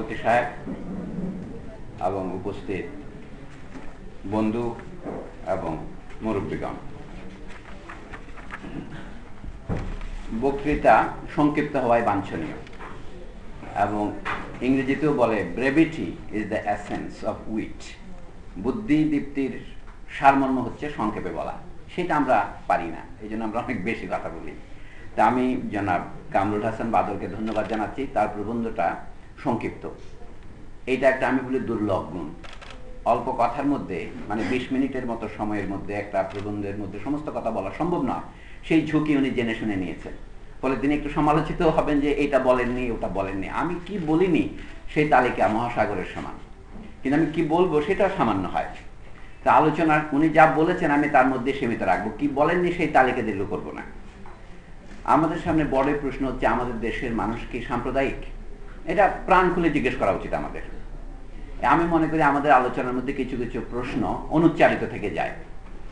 সভাপতি সাহেব এবং উপস্থিত বন্ধু এবং মুরব্বীগণ, বক্তৃতা সংক্ষিপ্ত হওয়াই বাঞ্ছনীয় এবং ইংরেজিতেও বলে brevity is the essence of wit. বুদ্ধি দীপ্তির সারমর্ম হচ্ছে সংক্ষেপে বলা, সেটা আমরা পারি না, এই জন্য আমরা অনেক বেশি কথা বলি। তা আমি জনাব কামরুল হাসান বাদলকে ধন্যবাদ জানাচ্ছি, তার প্রবন্ধটা সংক্ষিপ্ত। এইটা একটা আমি বলি দুর্লভ গুণ। অল্প কথার মধ্যে মানে 20 মিনিটের মতো সময়ের মধ্যে একটা প্রবন্ধের মধ্যে সমস্ত কথা বলা সম্ভব নয়, সেই ঝুঁকি উনি জেনে শুনে নিয়েছেন। ফলে তিনি একটু সমালোচিত হবেন যে এটা বলেননি ওটা বলেননি। আমি কি বলিনি সেই তালিকা মহাসাগরের সমান, কিন্তু আমি কি বলবো সেটা সামান্য হয়। তা আলোচনার উনি যা বলেছেন আমি তার মধ্যে সীমিত রাখবো, কি বলেননি সেই তালিকা দীর্ঘ করবো না। আমাদের সামনে বড় প্রশ্ন হচ্ছে, আমাদের দেশের মানুষ কি সাম্প্রদায়িক? এটা প্রাণ খুলে জিজ্ঞেস করা উচিত আমাদের। আমি মনে করি আমাদের আলোচনার মধ্যে কিছু কিছু প্রশ্ন অনুচ্চারিত থেকে যায়।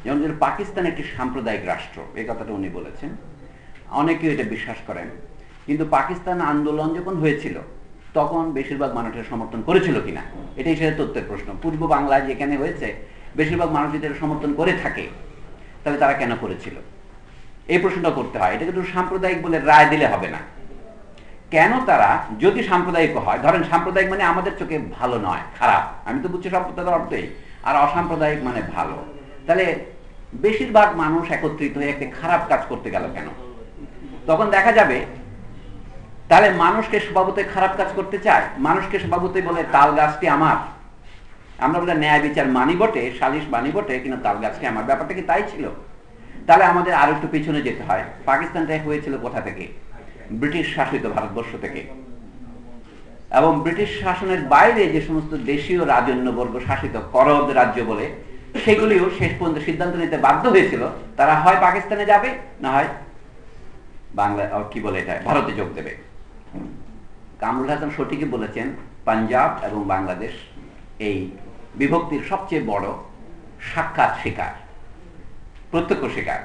যেমন পাকিস্তান একটি সাম্প্রদায়িক রাষ্ট্র, এই কথাটা উনি বলেছেন, অনেকেই এটা বিশ্বাস করেন। কিন্তু পাকিস্তান আন্দোলন যখন হয়েছিল তখন বেশিরভাগ মানুষের সমর্থন করেছিল কিনা, এটাই সেটা তথ্যের প্রশ্ন। পূর্ব বাংলায় যেখানে হয়েছে বেশিরভাগ মানুষ যদি সমর্থন করে থাকে তাহলে তারা কেন করেছিল, এই প্রশ্নটা করতে হয়। এটা কিন্তু সাম্প্রদায়িক বলে রায় দিলে হবে না। কেন তারা যদি সাম্প্রদায়িক হয়, ধরেন সাম্প্রদায়িক মানে আমাদের চোখে ভালো নয়, খারাপ, আমি তো বুঝছি সম্প্রদায়ের অর্থই, আর অসাম্প্রদায়িক মানে ভালো, তাহলে বেশিরভাগ মানুষ একত্রিত হয়ে একটা খারাপ কাজ করতে গেল কেন? তখন দেখা যাবে তাহলে মানুষকে স্বভাবতই খারাপ কাজ করতে চায়, মানুষকে স্বভাবতই বলে তাল গাছটি আমার। আমরা বলে ন্যায় বিচার মানি বটে, সালিশ মানি বটে, কিন্তু তাল গাছটি আমার। ব্যাপারটা কি তাই ছিল? তাহলে আমাদের আরো একটু পিছনে যেতে হয়। পাকিস্তানটা হয়েছিল কোথা থেকে? ব্রিটিশ শাসিত ভারতবর্ষ থেকে। এবং ব্রিটিশ শাসনের বাইরে যে সমস্ত দেশীয় রাজন্যবর্গ শাসিত করদ রাজ্য বলে, সেগুলিও শেষ পর্যন্ত সিদ্ধান্ত নিতে বাধ্য হয়েছিল তারা হয় পাকিস্তানে যাবে, না হয় বাংলা কি বলে এটা ভারতে যোগ দেবে। কামরুল হাসান সঠিকই বলেছেন, পাঞ্জাব এবং বাংলাদেশ এই বিভক্তির সবচেয়ে বড় সাক্ষাৎ শিকার, প্রত্যক্ষ শিকার।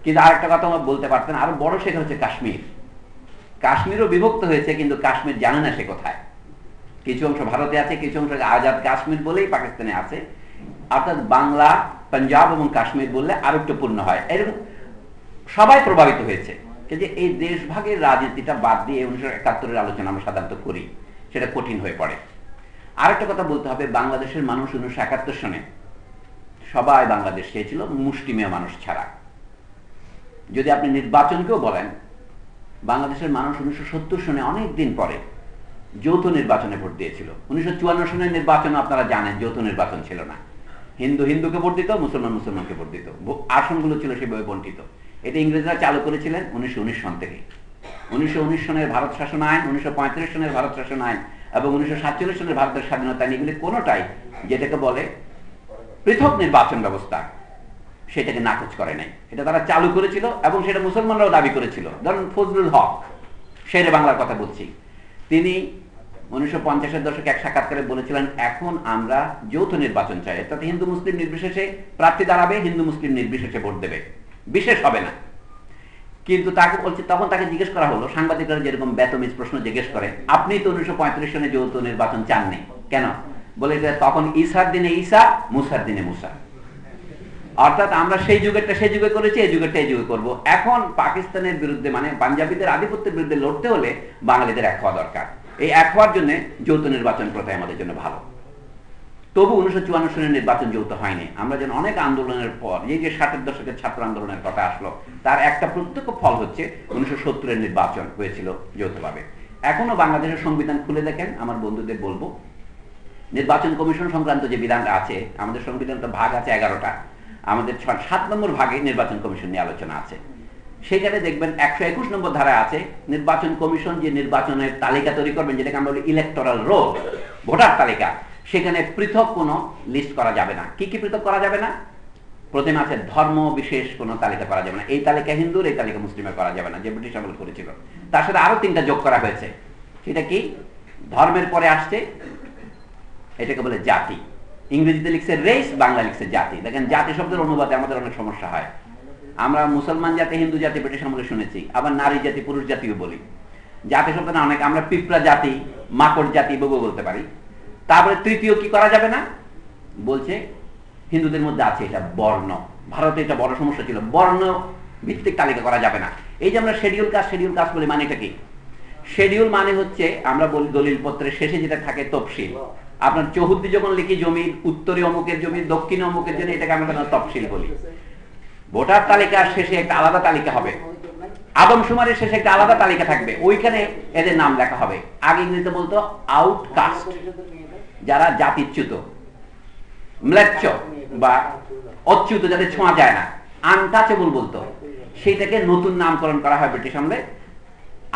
কিন্তু আরেকটা কথা আমরা বলতে পারতেন, আরো বড় শিকার হচ্ছে কাশ্মীর। কাশ্মীরও বিভক্ত হয়েছে, কিন্তু কাশ্মীর জানে না সে কোথায়। কিছু অংশ ভারতে আছে, কিছু অংশ আজাদ কাশ্মীর বলেই পাকিস্তানে আছে। অর্থাৎ বাংলা, পাঞ্জাব এবং কাশ্মীর বললে আরো একটু পূর্ণ হয়। এরকম সবাই প্রভাবিত হয়েছে। কিন্তু এই দেশভাগের রাজনীতিটা বাদ দিয়ে 1971-এর আলোচনা আমরা সাধারণত করি, সেটা কঠিন হয়ে পড়ে। আরেকটা কথা বলতে হবে, বাংলাদেশের মানুষ 1971 সনে সবাই বাংলাদেশ চেয়েছিল, মুষ্টিমেয় মানুষ ছাড়া। যদি আপনি নির্বাচনকেও বলেন, বাংলাদেশের মানুষ 1970 সনে অনেক দিন পরে যৌথ নির্বাচনে ভোট দিয়েছিল। 1954 সনের নির্বাচন আপনারা জানেন, যৌথ নির্বাচন ছিল না। হিন্দু হিন্দুকে ভোট দিত, মুসলমান মুসলমানকে ভোট দিত, আসনগুলো ছিল সেভাবে বণ্টিত। এটা ইংরেজরা চালু করেছিলেন 1919 সন থেকে। 1919 সনের ভারত শাসন আইন, 1935 সনের ভারত শাসন আইন এবং 1947 সনের ভারতের স্বাধীনতা আইন, এগুলি কোনোটাই যেটাকে বলে পৃথক নির্বাচন ব্যবস্থা সেটাকে নাকচ করে নাই। এটা তারা চালু করেছিল এবং সেটা মুসলমানরাও দাবি করেছিল। ধরুন ফজলুল হক, শেরে বাংলার কথা বলছি, তিনি 1950-এর দশকে এক সাক্ষাৎকারে বলেছিলেন, এখন আমরা যৌথ নির্বাচন চাই, তাতে হিন্দু মুসলিম নির্বিশেষে প্রার্থী দাঁড়াবে, হিন্দু মুসলিম নির্বিশেষে ভোট দেবে, বিশেষ হবে না। কিন্তু তাকে বলছে, তখন তাকে জিজ্ঞেস করা হলো, সাংবাদিকরা যেরকম বেতমিজ প্রশ্ন জিজ্ঞেস করে, আপনি তো 1935 সনে যৌথ নির্বাচন চাননি কেন? বলে তখন ঈসার দিনে ঈসা, মুসার দিনে মুসা। অর্থাৎ আমরা সেই যুগেরটা সেই যুগে করেছি, এই যুগেরটা এই যুগে করবো। এখন পাকিস্তানের বিরুদ্ধে মানে পাঞ্জাবিদের আধিপত্যের বিরুদ্ধে লড়তে হলে বাঙালিদের এক হওয়া দরকার। এই এক হওয়ার জন্য যৌথ নির্বাচন প্রথায় আমাদের জন্য ভালো। তবু 1954 সনের নির্বাচন যৌথ হয়নি। আমরা যেন অনেক আন্দোলনের পর, এই যে 60-এর দশকের ছাত্র আন্দোলনের কথা আসলো, তার একটা প্রত্যক্ষ ফল হচ্ছে 1970-এর নির্বাচন হয়েছিল যৌথভাবে। এখনো বাংলাদেশের সংবিধান খুলে দেখেন, আমার বন্ধুদের বলবো, নির্বাচন কমিশন সংক্রান্ত যে বিধানটা আছে, আমাদের সংবিধানটা ভাগ আছে 11টা, আমাদের 7 নম্বর ভাগে নির্বাচন কমিশন নিয়ে আলোচনা আছে। সেখানে দেখবেন 121 নম্বর ধারায় আছে, নির্বাচন কমিশন যে নির্বাচনের তালিকা তৈরি করবেন, যেটাকে আমরা বলি ইলেকটোরাল রোল, ভোটার তালিকা, সেখানে পৃথক কোনো লিস্ট করা যাবে না। কি কি পৃথক করা যাবে না? প্রথমে আছে ধর্ম বিশেষ কোনো তালিকা করা যাবে না, এই তালিকা হিন্দুর, এই তালিকা মুসলিমের করা যাবে না, যে ব্রিটিশ আমল করেছিল। তার সাথে আরো 3টা যোগ করা হয়েছে। সেটা কি? ধর্মের পরে আসছে, এটাকে বলে জাতি। ইংরেজিতে লিখছে রেস, বাংলা লিখছে জাতি। দেখেন জাতি শব্দের অনুবাদে আমাদের অনেক সমস্যা হয়। আমরা মুসলমান জাতি, হিন্দু জাতি ব্রিটিশ আমলে শুনেছি, আবার নারী জাতি পুরুষ জাতিও বলি। জাতি শব্দ না অনেক, আমরা পিঁপড়া জাতি, মাকড় জাতি বলতে পারি। তারপরে তৃতীয় কি করা যাবে না বলছে, হিন্দুদের মধ্যে আছে এটা বর্ণ। ভারতে এটা বড় সমস্যা ছিল, বর্ণ ভিত্তিক তালিকা করা যাবে না। এই যে আমরা শিডিউল কাস্ট বলি, মানে এটা কি? শিডিউল মানে হচ্ছে আমরা বলি দলিল পত্রের শেষে যেটা থাকে তফসিল। আপনার চৌহদ্দি যখন লিখি জমির উত্তরে অমুকের জমি, দক্ষিণে অমুকের জমি, এটাকে আমরা তফসিল বলি। ভোটার তালিকার শেষে একটা আলাদা তালিকা হবে, আদমশুমারির শেষে একটা আলাদা তালিকা থাকবে, ওইখানে এদের নাম লেখা হবে। আগে ইংরেজিতে বলতো আউটকাস্ট, যারা জাতিচ্যুত, ম্লেচ্ছ বা অচ্যুত, যাদের ছোঁয়া যায় না, আনটাচেবল বলতো। সেইটাকে নতুন নামকরণ করা হয় ব্রিটিশ আমলে।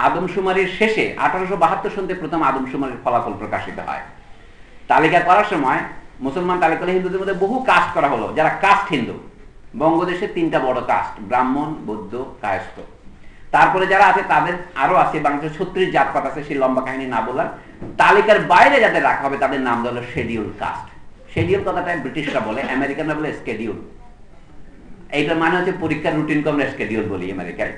আদমশুমারির শেষে 1872 সনে প্রথম আদমশুমারির ফলাফল প্রকাশিত হয়। তালিকা করার সময় মুসলমান তালিকা করলে হিন্দুদের মধ্যে বহু কাস্ট করা হলো, যারা কাস্ট হিন্দু। বঙ্গদেশে 3টা বড় কাস্ট, ব্রাহ্মণ, বৌদ্ধ, কায়স্থ। তারপরে যারা আছে তাদের আরো আছে, বাংলাদেশে 36 জাতপাত আছে, সেই লম্বা কাহিনী না বলার। তালিকার বাইরে যাদের রাখা হবে তাদের নাম হলো শিডিউল কাস্ট। শিডিউল কথাটা ব্রিটিশরা বলে, আমেরিকানরা বলে স্কেডিউল। এইটার মানে হচ্ছে পরীক্ষার রুটিন কম, স্কেডিউল বলি আমেরিকায়।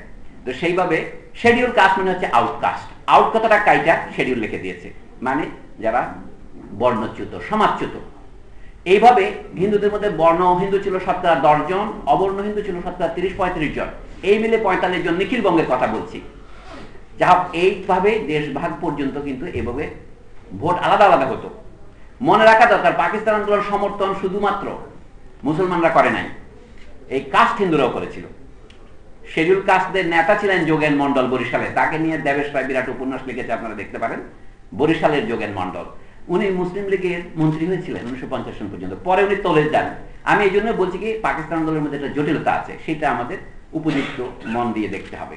তো সেইভাবে শিডিউল কাস্ট মানে হচ্ছে আউটকাস্ট। আউট কথাটা কাইটা শিডিউল লিখে দিয়েছে, মানে যারা বর্ণচ্যুত, সমাজচ্যুত। এইভাবে হিন্দুদের মধ্যে বর্ণ হিন্দু ছিল শতকরা 10 জন, অবর্ণ হিন্দু ছিল শতকরা 30-35 জন, এই মিলে 45 জন। নিখিল বঙ্গের কথা বলছি। যা হোক, এইভাবে দেশভাগ পর্যন্ত কিন্তু এভাবে ভোট আলাদা আলাদা হতো। মনে রাখা দরকার, পাকিস্তান আন্দোলন সমর্থন শুধুমাত্র মুসলমানরা করে নাই, এই কাস্ট হিন্দুরাও করেছিল। শিডিউল কাস্টদের নেতা ছিলেন যোগেন মন্ডল বরিশালে, তাকে নিয়ে দেবেশ রায় বিরাট উপন্যাস লিখেছে, আপনারা দেখতে পারেন, বরিশালের যোগেন মন্ডল। উনি মুসলিম লীগের মন্ত্রী হয়েছিলেন 1950 সন পর্যন্ত, পরে উনি তলে যান। আমি এই জন্য বলছি কি, পাকিস্তান আন্দোলনের মধ্যে একটা জটিলতা আছে, সেটা আমাদের উপযুক্ত মন দিয়ে দেখতে হবে।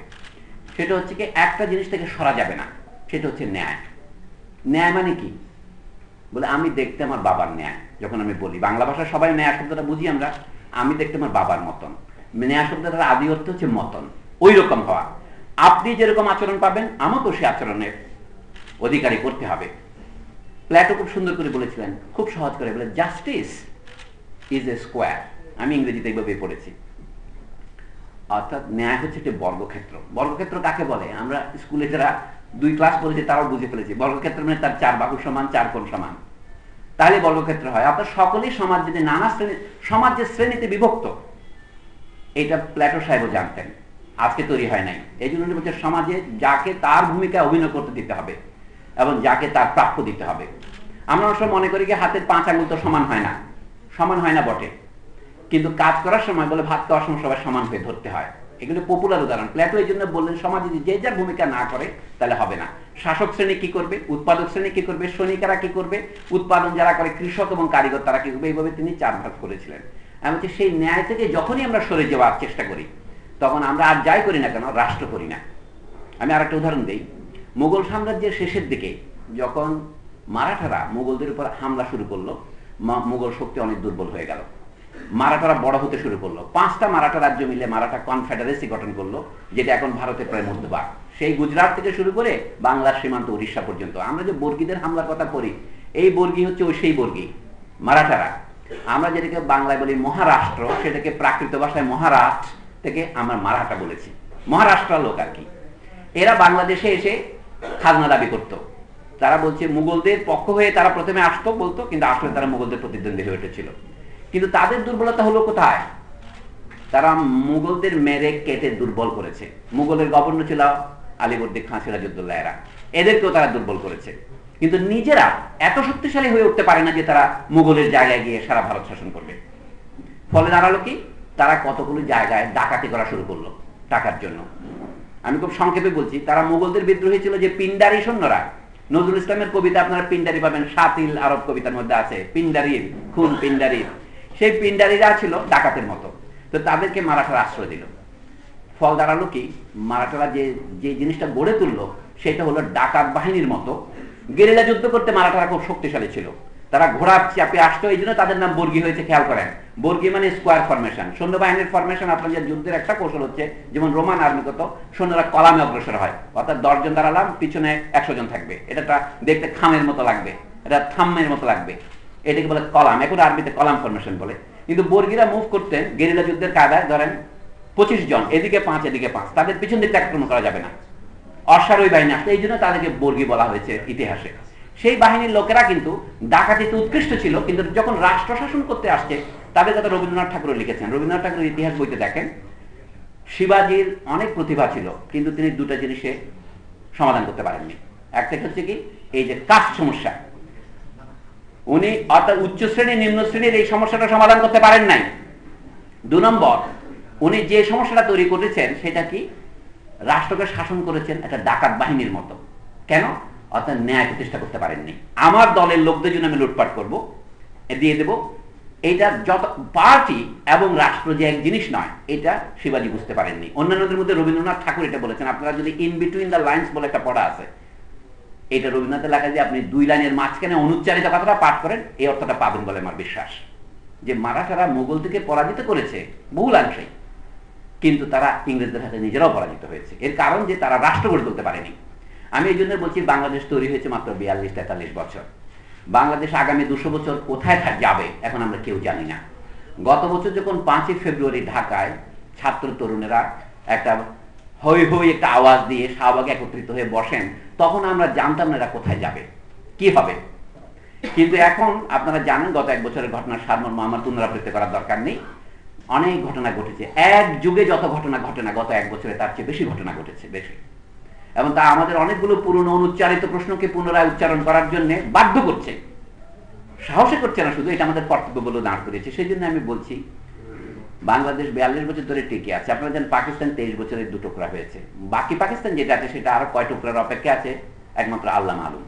সেটা হচ্ছে কি, একটা জিনিস থেকে সরা যাবে না, সেটা হচ্ছে ন্যায়। ন্যায় মানে কি বলে, আমি দেখতে আমার বাবার ন্যায়। যখন আমি বলি বাংলা ভাষা সবাই ন্যায় শব্দটা বুঝি আমরা, আমি দেখতে আমার বাবার মতন। ন্যায় শব্দটার আদি অর্থ হচ্ছে মতন, ওই রকম হওয়া। আপনি যেরকম আচরণ পাবেন আমাকেও সে আচরণের অধিকারী করতে হবে। প্ল্যাটো খুব সুন্দর করে বলেছিলেন, খুব সহজ করে বলে, জাস্টিস ইজ এ স্কোয়ার। আমি ইংরেজিতে এইভাবে পড়েছি। অর্থাৎ ন্যায় হচ্ছে একটি বর্গক্ষেত্র। বর্গক্ষেত্র কাকে বলে? আমরা স্কুলে যারা 2 ক্লাস পড়েছি তারাও বুঝে ফেলেছি। বর্গক্ষেত্র মানে তার 4 বাহু সমান, 4 কোণ সমান, তাহলে বর্গক্ষেত্র হয়। অর্থাৎ সকলেই সমাজ, যদি নানা শ্রেণী, সমাজ যে শ্রেণীতে বিভক্ত, এটা প্ল্যাটো সাহেবও জানতেন, আজকে তৈরি হয় নাই। এই জন্য বলছে সমাজে যাকে তার ভূমিকা অভিনয় করতে দিতে হবে এবং যাকে তার প্রাপ্য দিতে হবে। আমরা অবশ্য মনে করি যে হাতের 5 আঙুল তো সমান হয় না, সমান হয় না বটে, কিন্তু কাজ করার সময় বলে ভাত খাওয়ার সময় সবাই সমান হয়ে ধরতে হয়। এগুলো পপুলার উদাহরণ। প্ল্যাটো এই জন্য বললেন, সমাজে যে যার ভূমিকা না করে তাহলে হবে না। শাসক শ্রেণী কি করবে, উৎপাদক শ্রেণী কি করবে, সৈনিকেরা কি করবে, উৎপাদন যারা করে কৃষক এবং কারিগর তারা কি করবে, এইভাবে তিনি 4 ভাগ করেছিলেন। এমনকি সেই ন্যায় থেকে যখনই আমরা সরে যাওয়ার চেষ্টা করি, তখন আমরা আর যাই করি না কেন, রাষ্ট্র করি না। আমি আর একটা উদাহরণ দিই। মুঘল সাম্রাজ্যের শেষের দিকে যখন মারাঠারা মুঘলদের উপর হামলা শুরু করলো, মুঘল শক্তি অনেক দুর্বল হয়ে গেল, মারাঠারা বড় হতে শুরু করলো। 5টা মারাঠা রাজ্য মিলে মারাঠা কনফেডারেসি গঠন করলো, যেটা এখন ভারতের প্রায় মধ্যভাগ, সেই গুজরাট থেকে শুরু করে বাংলার সীমান্ত উড়িষ্যা পর্যন্ত। আমরা যে বর্গীদের হামলার কথা করি, এই বর্গী হচ্ছে ওই সেই বর্গী মারাঠারা। আমরা যেটাকে বাংলায় বলি মহারাষ্ট্র, সেটাকে প্রাকৃত ভাষায় মহারাষ্ট্র থেকে আমরা মারাঠা বলেছি, মহারাষ্ট্র লোক আর কি। এরা বাংলাদেশে এসে খাজনা দাবি করত। তারা বলছে মুঘলদের পক্ষ হয়ে তারা প্রথমে আসতো বলতো, কিন্তু আসলে তারা মুঘলদের প্রতিদ্বন্দ্বী হয়ে উঠেছিল। কিন্তু তাদের দুর্বলতা হলো কোথায়? তারা মুঘলদের মেরে কেটে দুর্বল করেছে। মুঘলের গভর্নর ছিল আলীবর্দী খাঁ সিরাজউদ্দৌলা, এরা এদেরকেও তারা দুর্বল করেছে। কিন্তু নিজেরা এত শক্তিশালী হয়ে উঠতে পারে না যে তারা মুঘলের জায়গায় গিয়ে সারা ভারত শাসন করবে। ফলে দাঁড়ালো কি, তারা কতগুলো জায়গায় ডাকাতি করা শুরু করলো টাকার জন্য। আমি খুব সংক্ষেপে বলছি, তারা মুঘলদের বিদ্রোহী ছিল যে পিন্ডারি সৈন্যরা। নজরুল ইসলামের কবিতা আপনারা পিন্ডারি পাবেন, সাতিল আরব কবিতার মধ্যে আছে পিন্ডারির খুন পিন্ডারির। সেই পিন্ডারিরা ছিল ডাকাতের মতো, তো তাদেরকে মারাঠারা আশ্রয় দিল। ফল দাঁড়ালো কি, মারাঠারা যে জিনিসটা গড়ে তুললো সেটা হলো ডাকাত বাহিনীর মতো। গেরিলা যুদ্ধ করতে মারাঠারা খুব শক্তিশালী ছিল, তারা ঘোড়া চাপে আসতো, এই জন্য তাদের নাম বর্গী হয়েছে। খেয়াল করেন, বর্গী মানে স্কোয়ার ফরমেশন। সৈন্যবাহিনীর ফরমেশন আপনাদের যুদ্ধের একটা কৌশল হচ্ছে, যেমন রোমান আর্মি কত সৈন্যরা কলামে অগ্রসর হয়, অর্থাৎ 10 জন দাঁড়ালাম, পিছনে 100 জন থাকবে। এটা দেখতে খামের মতো লাগবে, এটা থাম্মের মতো লাগবে, এটাকে বলে কলাম। এখন আরবিতে কলাম ফরমেশন বলে। কিন্তু বর্গীরা মুভ করতেন গেরিলা যুদ্ধের কায়দায়, ধরেন 25 জন, এদিকে 5 এদিকে 5, তাদের পিছন দিকে আক্রমণ করা যাবে না। অশ্বারোহী বাহিনী আসলো, এই জন্য তাদেরকে বর্গী বলা হয়েছে ইতিহাসে। সেই বাহিনীর লোকেরা কিন্তু ডাকাতিতে উৎকৃষ্ট ছিল, কিন্তু যখন রাষ্ট্র শাসন করতে আসছে তাদের কথা রবীন্দ্রনাথ ঠাকুর লিখেছেন। রবীন্দ্রনাথ ঠাকুরের ইতিহাস বইতে দেখেন শিবাজির অনেক প্রতিভা ছিল, কিন্তু তিনি দুটা জিনিসে সমাধান করতে পারেননি। একটা হচ্ছে কি, এই যে কাস্ট সমস্যা, উনি অর্থাৎ উচ্চ শ্রেণী নিম্ন শ্রেণীর এই সমস্যাটা সমাধান করতে পারেন নাই। 2 নম্বর, উনি যে সমস্যাটা তৈরি করেছেন সেটা কি, রাষ্ট্রকে শাসন করেছেন একটা ডাকাত বাহিনীর মতো। কেন? অর্থাৎ ন্যায় প্রতিষ্ঠা করতে পারেননি। আমার দলের লোকদের জন্য আমি লুটপাট করব, দিয়ে দেব, এইটা যত পার্টি এবং রাষ্ট্র যে এক জিনিস নয়, এটা শিবাজি বুঝতে পারেননি। অন্যান্যদের মধ্যে রবীন্দ্রনাথ ঠাকুর এটা বলেছেন। আপনারা যদি ইন বিটুইন দ্য লাইন্স বলে একটা পড়া আছে, এটা রবীন্দ্রনাথের লেখা, যে আপনি 2 লাইনের মাঝখানে অনুচ্চারিত কথাটা পাঠ করেন, এই অর্থটা পাবেন বলে আমার বিশ্বাস। যে মারাঠারা মুঘল থেকে পরাজিত করেছে বহুলাংশেই, কিন্তু তারা ইংরেজদের হাতে নিজেরাও পরাজিত হয়েছে। এর কারণ যে তারা রাষ্ট্র গড়ে তুলতে পারেনি। আমি এই জন্য বলছি বাংলাদেশ তৈরি হয়েছে মাত্র 42-43 বছর। বাংলাদেশ আগামী 200 বছর কোথায় যাবে এখন আমরা কেউ জানি না। গত বছর যখন 5ই ফেব্রুয়ারি ঢাকায় ছাত্র তরুণেরা একটা হই হই একটা আওয়াজ দিয়ে শাহবাগে একত্রিত হয়ে বসেন, তখন আমরা জানতাম না এরা কোথায় যাবে, কি হবে। কিন্তু এখন আপনারা জানেন গত 1 বছরের ঘটনার সারমর্ম আমার পুনরাবৃত্তি করার দরকার নেই। অনেক ঘটনা ঘটেছে, এক যুগে যত ঘটনা ঘটে না, গত 1 বছরে তার চেয়ে বেশি ঘটনা ঘটেছে, বেশি। এবং তা আমাদের অনেকগুলো পুরনো অনুচ্চারিত প্রশ্নকে পুনরায় উচ্চারণ করার জন্য বাধ্য করছে, সাহসী করছে না শুধু, এটা আমাদের কর্তব্য বলে দাঁড় করেছে। সেই জন্য আমি বলছি বাংলাদেশ 42 বছর ধরে টিকে আছে। আপনারা জানেন পাকিস্তান 23 বছরের 2 টুকরা হয়েছে। বাকি পাকিস্তান যেটা আছে সেটা আরো কয় টুকরার অপেক্ষা আছে একমাত্র আল্লাহ মালুম।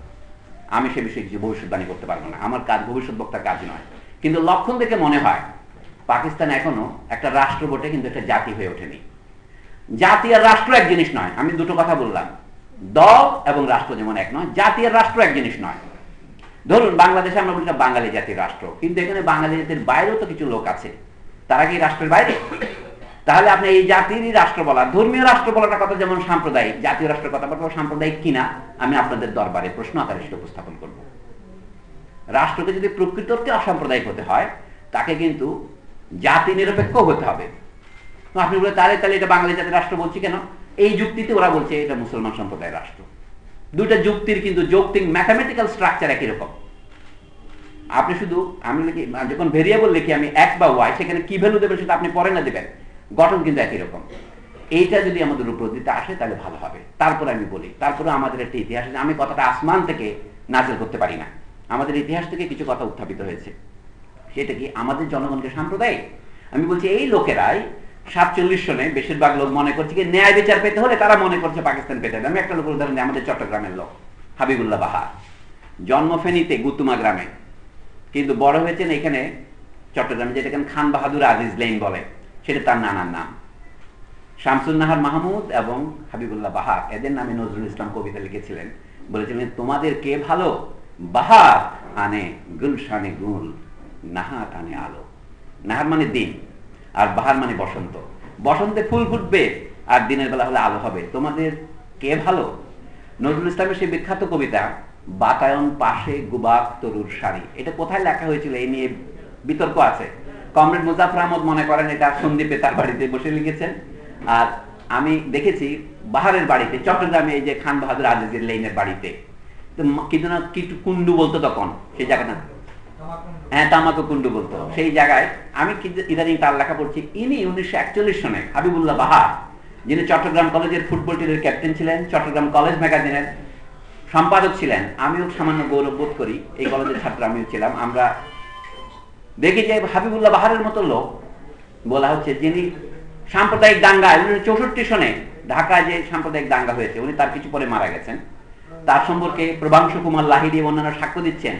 আমি সে বিষয়ে কিছু ভবিষ্যৎবাণী করতে পারবো না, আমার কাজ ভবিষ্যৎ বক্তার কাজ নয়। কিন্তু লক্ষণ দেখে মনে হয় পাকিস্তান এখনো একটা রাষ্ট্র বটে, কিন্তু একটা জাতি হয়ে ওঠেনি। জাতি আর রাষ্ট্র এক জিনিস নয়। আমি দুটো কথা বললাম, দল এবং রাষ্ট্র যেমন এক নয়, জাতি আর রাষ্ট্র এক জিনিস নয়। ধরুন বাংলাদেশে আমরা বলছি বাঙালি জাতির রাষ্ট্র, কিন্তু এখানে বাঙালি জাতির বাইরেও তো কিছু লোক আছে, তারা কি রাষ্ট্রের বাইরে? তাহলে আপনি এই জাতিরই রাষ্ট্র বলা, ধর্মীয় রাষ্ট্র বলাটা কথা যেমন সাম্প্রদায়িক, জাতীয় রাষ্ট্রের কথা বলা সাম্প্রদায়িক কিনা আমি আপনাদের দরবারে প্রশ্ন আকারে সেটা উপস্থাপন করব। রাষ্ট্রকে যদি প্রকৃতকে অসাম্প্রদায়িক হতে হয়, তাকে কিন্তু জাতি নিরপেক্ষ হতে হবে। আপনি বলে তাহলে এটা বাঙালি জাতির রাষ্ট্র বলছি কেন? এই যুক্তিতে ওরা বলছে এটা মুসলমান সম্প্রদায়ের রাষ্ট্র। দুইটা যুক্তির কিন্তু যৌক্তিক ম্যাথামেটিক্যাল স্ট্রাকচার একই রকম। আপনি শুধু আমি যখন ভেরিয়েবল লিখি আমি এক্স বা ওয়াই, সেখানে কি ভ্যালু দেবেন সেটা আপনি পরে না দেবেন, গঠন কিন্তু একই রকম। এইটা যদি আমাদের উপর দিতে আসে তাহলে ভালো হবে। তারপরে আমি বলি, তারপরে আমাদের একটা ইতিহাস আছে, আমি কথাটা আসমান থেকে নাজিল করতে পারি না, আমাদের ইতিহাস থেকে কিছু কথা উত্থাপিত হয়েছে। সেটা কি, আমাদের জনগণকে সাম্প্রদায়িক? আমি বলছি এই লোকেরাই 47 সনে বেশিরভাগ লোক মনে করছে কি ন্যায় বিচার পেতে হলে তারা মনে করছে পাকিস্তান পেতে হবে। আমি একটা লোকের উদাহরণ দিই, আমাদের চট্টগ্রামের লোক হাবিবুল্লাহ বাহার, জন্ম ফেনীতে গুতুমা গ্রামে, কিন্তু বড় হয়েছেন এখানে চট্টগ্রামে, যেটা এখানে খান বাহাদুর আজিজ লেন বলে, সেটা তার নানার নাম। শামসুন নাহার মাহমুদ এবং হাবিবুল্লাহ বাহার, এদের নামে নজরুল ইসলাম কবিতা লিখেছিলেন, বলেছিলেন তোমাদের কে ভালো, বাহার আনে গুলশানে গুল, নাহার আনে আলো। নাহার মানে দিন, আর বাহার মানে বসন্ত। বসন্তে ফুল ফুটবে আর দিনের বেলা হলে আলো হবে। তোমাদের কে ভালো? নজরুল ইসলামের সেই বিখ্যাত কবিতা বাতায়ন পাশে গুবাক তরুর শাড়ি, এটা কোথায় লেখা হয়েছিল এই নিয়ে বিতর্ক আছে। কমরেড মুজাফর আহমদ মনে করেন এটা সন্দীপে তার বাড়িতে বসে লিখেছেন, আর আমি দেখেছি বাহারের বাড়িতে চট্টগ্রামে এই যে খান বাহাদুর আজিজের লেনের বাড়িতে, কিন্তু না কি কুন্ডু বলতো তখন সেই জায়গাটা, হ্যাঁ তামাকু কুন্ডু বলতো সেই জায়গায়। আমি ইদানিং তার লেখা পড়ছি, ইনি 1941 সনে হাবিবুল্লাহ বাহার, যিনি চট্টগ্রাম কলেজের ফুটবল টিমের ক্যাপ্টেন ছিলেন, চট্টগ্রাম কলেজ ম্যাগাজিনের সম্পাদক ছিলেন। আমিও সামান্য গৌরব বোধ করি, এই কলেজের ছাত্র আমিও ছিলাম। আমরা দেখি যে হাবিবুল্লাহ বাহারের মতো লোক বলা হচ্ছে, যিনি সাম্প্রদায়িক দাঙ্গা 1964 সনে ঢাকায় যে সাম্প্রদায়িক দাঙ্গা হয়েছে, উনি তার কিছু পরে মারা গেছেন, তার সম্পর্কে প্রভাংশু কুমার লাহিড়ী এবং অন্যান্য সাক্ষ্য দিচ্ছেন,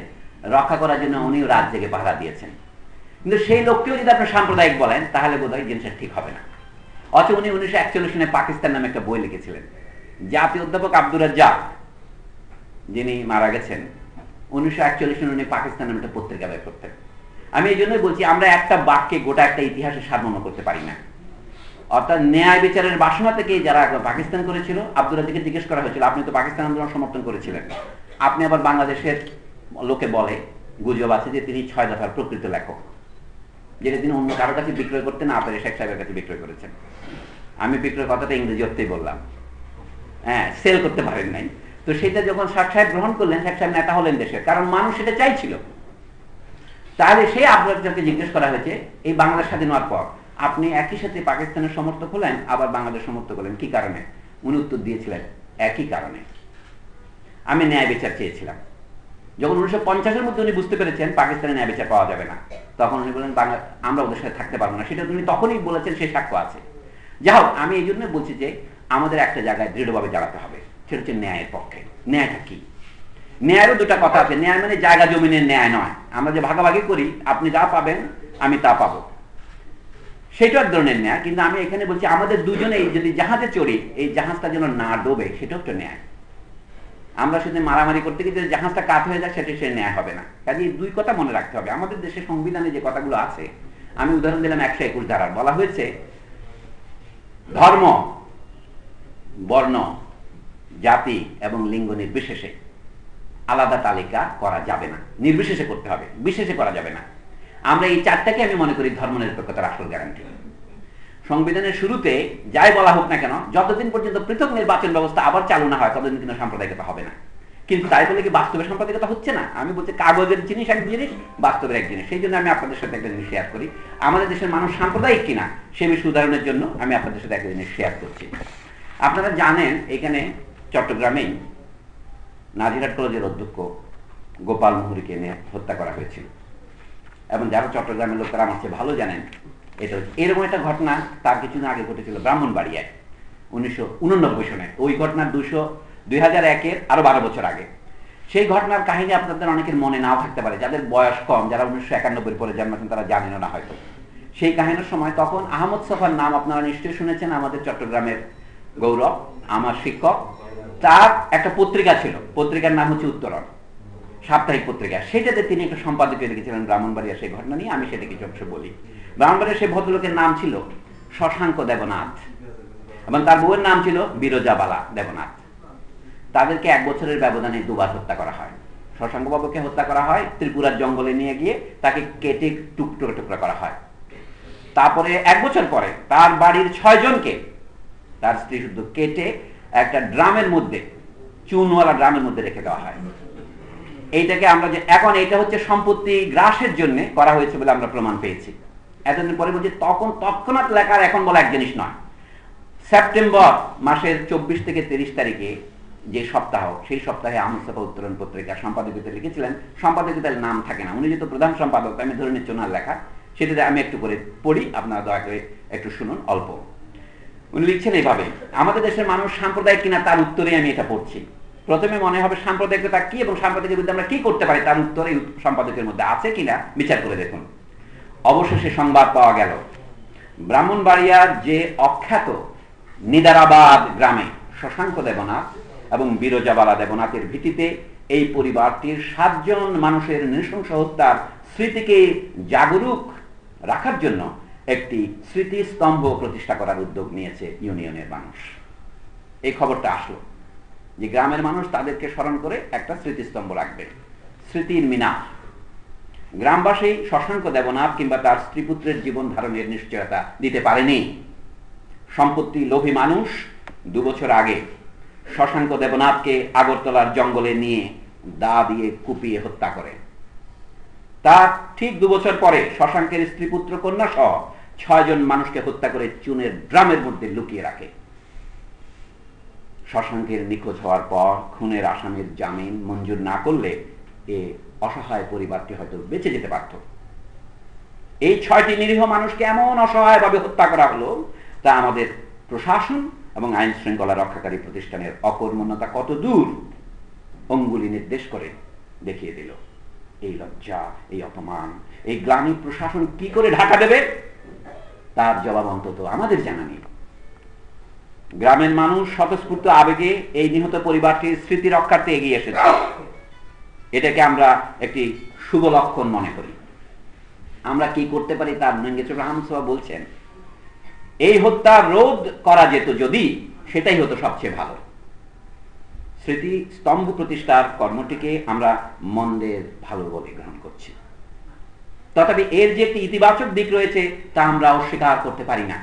রক্ষা করার জন্য উনিও রাত জেগে পাহারা দিয়েছেন। কিন্তু সেই লোককেও যদি আপনি সাম্প্রদায়িক বলেন তাহলে বোধহয় জিনিসটা ঠিক হবে না। অথচ উনি 1941 সনে পাকিস্তান নামে একটা বই লিখেছিলেন। জাতীয় অধ্যাপক আব্দুর রাজ্জাক যিনি মারা গেছেন, 1941 সনে উনি পাকিস্তান নামে একটা পত্রিকা বের করতেন। আমি এই জন্যই বলছি আমরা একটা বাক্যে গোটা একটা ইতিহাসের সারমর্ম করতে পারি না। অর্থাৎ ন্যায় বিচারের বাসনা থেকে যারা পাকিস্তান করেছিল, আব্দুর রাজ্জাককে জিজ্ঞেস করা হয়েছিল আপনি তো পাকিস্তান আন্দোলন সমর্থন করেছিলেন, আপনি আবার বাংলাদেশের লোকে বলে গুজব আছে যে তিনি 6 দফার প্রকৃত লেখক, যেটা তিনি অন্য কারো কাছে বিক্রয় করতে না পারে শেখ সাহেবের কাছে বিক্রয় করেছেন। আমি বিক্রয় কথাটা ইংরেজি অর্থেই বললাম। হ্যাঁ, সেল করতে পারেন নাই। তো সেটা যখন শেখ সাহেব গ্রহণ করলেন, শেখ সাহেব নেতা হলেন দেশের, কারণ মানুষ সেটা চাইছিল। তাহলে সেই আব্দুলকে জিজ্ঞেস করা হয়েছে এই বাংলাদেশ স্বাধীন হওয়ার পর আপনি একই সাথে পাকিস্তানের সমর্থক হলেন, আবার বাংলাদেশ সমর্থক হলেন, কি কারণে? উনি উত্তর দিয়েছিলেন একই কারণে, আমি ন্যায় বিচার চেয়েছিলাম। যখন 1950-এর মধ্যে উনি বুঝতে পেরেছেন পাকিস্তানে ন্যায় বিচার পাওয়া যাবে না, তখন উনি বললেন আমরা ওদের সাথে থাকতে পারবো না। সেটা উনি তখনই বলেছেন, সে সাক্ষ্য আছে। যাই হোক, আমি এই জন্য বলছি যে আমাদের একটা জায়গায় দৃঢ়ভাবে দাঁড়াতে হবে, সেটা হচ্ছে ন্যায়ের পক্ষে। ন্যায়টা কি? ন্যায়েরও দুটা কথা আছে। ন্যায় মানে জায়গা জমিনের ন্যায় নয়, আমরা যে ভাগাভাগি করি, আপনি যা পাবেন আমি তা পাবো, সেটা এক ধরনের ন্যায়। কিন্তু আমি এখানে বলছি আমাদের দুজনেই যদি জাহাজে চড়ি, এই জাহাজটা যেন না ডোবে, সেটাও একটা ন্যায়। আমরা শুধু মারামারি করতে গিয়ে যদি জাহাজটা কাত হয়ে যায়, সেটা সে ন্যায় হবে না। কাজে এই দুই কথা মনে রাখতে হবে। আমাদের দেশের সংবিধানে যে কথাগুলো আছে, আমি উদাহরণ দিলাম 121 ধারার, বলা হয়েছে ধর্ম, বর্ণ, জাতি এবং লিঙ্গ নির্বিশেষে আলাদা তালিকা করা যাবে না। নির্বিশেষে করতে হবে, বিশেষে করা যাবে না। আমরা এই চারটাকে আমি মনে করি ধর্মনিরপেক্ষতার আসল গ্যারান্টি। সংবিধানের শুরুতে যাই বলা হোক না কেন, যতদিন পর্যন্ত পৃথক নির্বাচন ব্যবস্থা আবার চালু না হয়, ততদিন কিন্তু সাম্প্রদায়িকতা হবে না। কিন্তু তাই বলে কি বাস্তবে সাম্প্রদায়িকতা হচ্ছে না? আমি বলছি কাগজের জিনিস এক জিনিস, বাস্তবের এক জিনিস। সেই জন্য আমি আপনাদের সাথে একটা জিনিস শেয়ার করি। আমাদের দেশের মানুষ সাম্প্রদায়িক কিনা সে বিষয়ে উদাহরণের জন্য আমি আপনাদের সাথে একটা জিনিস শেয়ার করছি। আপনারা জানেন এখানে চট্টগ্রামেই নাজিরহাট কলেজের অধ্যক্ষ গোপাল মুহুরীকে নিয়ে হত্যা করা হয়েছিল। এবং যারা চট্টগ্রামের লোক তারা আমার চেয়ে ভালো জানেন এটা। এরকম একটা ঘটনা তার কিছুদিন আগে ঘটেছিল ব্রাহ্মণবাড়িয়ায় 1989 সনে। ওই ঘটনার 2001-এর আরো 12 বছর আগে। সেই ঘটনার কাহিনী আপনাদের অনেকের মনে নাও থাকতে পারে, যাদের বয়স কম, যারা 1991 পরে জন্মেছেন তারা জানেন না হয়তো। সেই কাহিনীর সময় তখন আহমদ সফার নাম আপনারা নিশ্চয়ই শুনেছেন, আমাদের চট্টগ্রামের গৌরব, আমার শিক্ষক। তার একটা পত্রিকা ছিল, পত্রিকার নাম হচ্ছে উত্তরণ, সাপ্তাহিক পত্রিকা। সেটাতে তিনি একটা সম্পাদকীয় লিখেছিলেন ব্রাহ্মণবাড়িয়া সেই ঘটনা নিয়ে। আমি সেটা কিছু অংশ বলি। ব্রাহ্মণবাড়িয়া সেই ভদ্রলোকের নাম ছিল শশাঙ্ক দেবনাথ এবং তার বউয়ের নাম ছিল বিরজাবালা দেবনাথ। তাদেরকে 1 বছরের ব্যবধানে 2 বার হত্যা করা হয়। শশাঙ্ক বাবুকে হত্যা করা হয় ত্রিপুরার জঙ্গলে নিয়ে গিয়ে, তাকে কেটে টুকরো টুকরা করা হয়। তারপরে 1 বছর পরে তার বাড়ির 6 জনকে তার স্ত্রী শুদ্ধ কেটে একটা ড্রামের মধ্যে, চুনওয়ালা ড্রামের মধ্যে রেখে দেওয়া হয়। এইটাকে আমরা যে এখন এটা হচ্ছে সম্পত্তি গ্রাসের জন্য করা হয়েছে বলে আমরা প্রমাণ পেয়েছি। এতদিন পরে বলছি তখন তৎক্ষণাৎ লেখার এখন বলা এক জিনিস নয়। সেপ্টেম্বর মাসের 24 থেকে 30 তারিখে যে সপ্তাহ, সেই সপ্তাহে আহমদ সফা উত্তরণ পত্রিকার সম্পাদকীয়তে লিখেছিলেন। সম্পাদকীয়তার নাম থাকে না, উনি যেহেতু প্রধান সম্পাদক, আমি ধরে নিচ্ছি ওনার লেখা। সেটাতে আমি একটু করে পড়ি, আপনারা দয়া করে একটু শুনুন অল্প। উনি লিখছেন এইভাবে, আমাদের দেশের মানুষ সাম্প্রদায়িক কিনা তার উত্তরে আমি এটা পড়ছি। প্রথমে মনে হবে সাম্প্রদায়িকতা কি এবং সাম্প্রদায়িকের বিরুদ্ধে আমরা কি করতে পারি, তার উত্তর এই সম্পাদকের মধ্যে আছে কিনা বিচার করে দেখুন। অবশেষে সংবাদ পাওয়া গেল, ব্রাহ্মণবাড়িয়ার যে অখ্যাত নিদারাবাদ গ্রামে শশাঙ্ক দেবনাথ এবং বিরজাবালা দেবনাথের ভিত্তিতে এই পরিবারটির 7 জন মানুষের নৃশংস হত্যার স্মৃতিকে জাগরুক রাখার জন্য একটি স্মৃতিস্তম্ভ প্রতিষ্ঠা করার উদ্যোগ নিয়েছে ইউনিয়নের মানুষ। এই খবরটা আসলো যে গ্রামের মানুষ তাদেরকে স্মরণ করে একটা স্মৃতিস্তম্ভ রাখবে, স্মৃতির মিনার। গ্রামবাসী শশাঙ্ক দেবনাথ কিংবা তার স্ত্রীপুত্রের জীবন ধারণের নিশ্চয়তা দিতে পারেনি। সম্পত্তি লোভী মানুষ 2 বছর আগে শশাঙ্ক দেবনাথকে আগরতলার জঙ্গলে নিয়ে দা দিয়ে কুপিয়ে হত্যা করে। তার ঠিক 2 বছর পরে শশাঙ্কের স্ত্রীপুত্র কন্যা সহ 6 জন মানুষকে হত্যা করে চুনের ড্রামের মধ্যে লুকিয়ে রাখে। শশাঙ্কের নিখোঁজ হওয়ার পর খুনের আসামির জামিন মঞ্জুর না করলে এ অসহায় পরিবারটি হয়তো বেঁচে যেতে পারত। এই 6টি নিরীহ মানুষকে এমন অসহায়ভাবে হত্যা করা হলো, তা আমাদের প্রশাসন এবং আইন শৃঙ্খলা রক্ষাকারী প্রতিষ্ঠানের অকর্মণ্যতা কত দূর অঙ্গুলি নির্দেশ করে দেখিয়ে দিল। এই লজ্জা, এই অপমান, এই গ্লানি প্রশাসন কি করে ঢাকা দেবে, তার জবাব অন্তত আমাদের জানা নেই। গ্রামের মানুষ স্বতঃস্ফূর্ত আবেগে এই নিহত পরিবারটির স্মৃতি রক্ষার্থে এগিয়ে এসেছে। এটাকে আমরা একটি শুভ লক্ষণ মনে করি। আমরা কি করতে পারি তার আহমদ বলছেন, এই হত্যা রোধ করা যেত যদি, সেটাই হতো সবচেয়ে ভালো। স্মৃতি স্তম্ভ প্রতিষ্ঠার কর্মটিকে আমরা মন্দের ভালো বলে গ্রহণ করছি, তথাপি এর যে একটি ইতিবাচক দিক রয়েছে তা আমরা অস্বীকার করতে পারি না।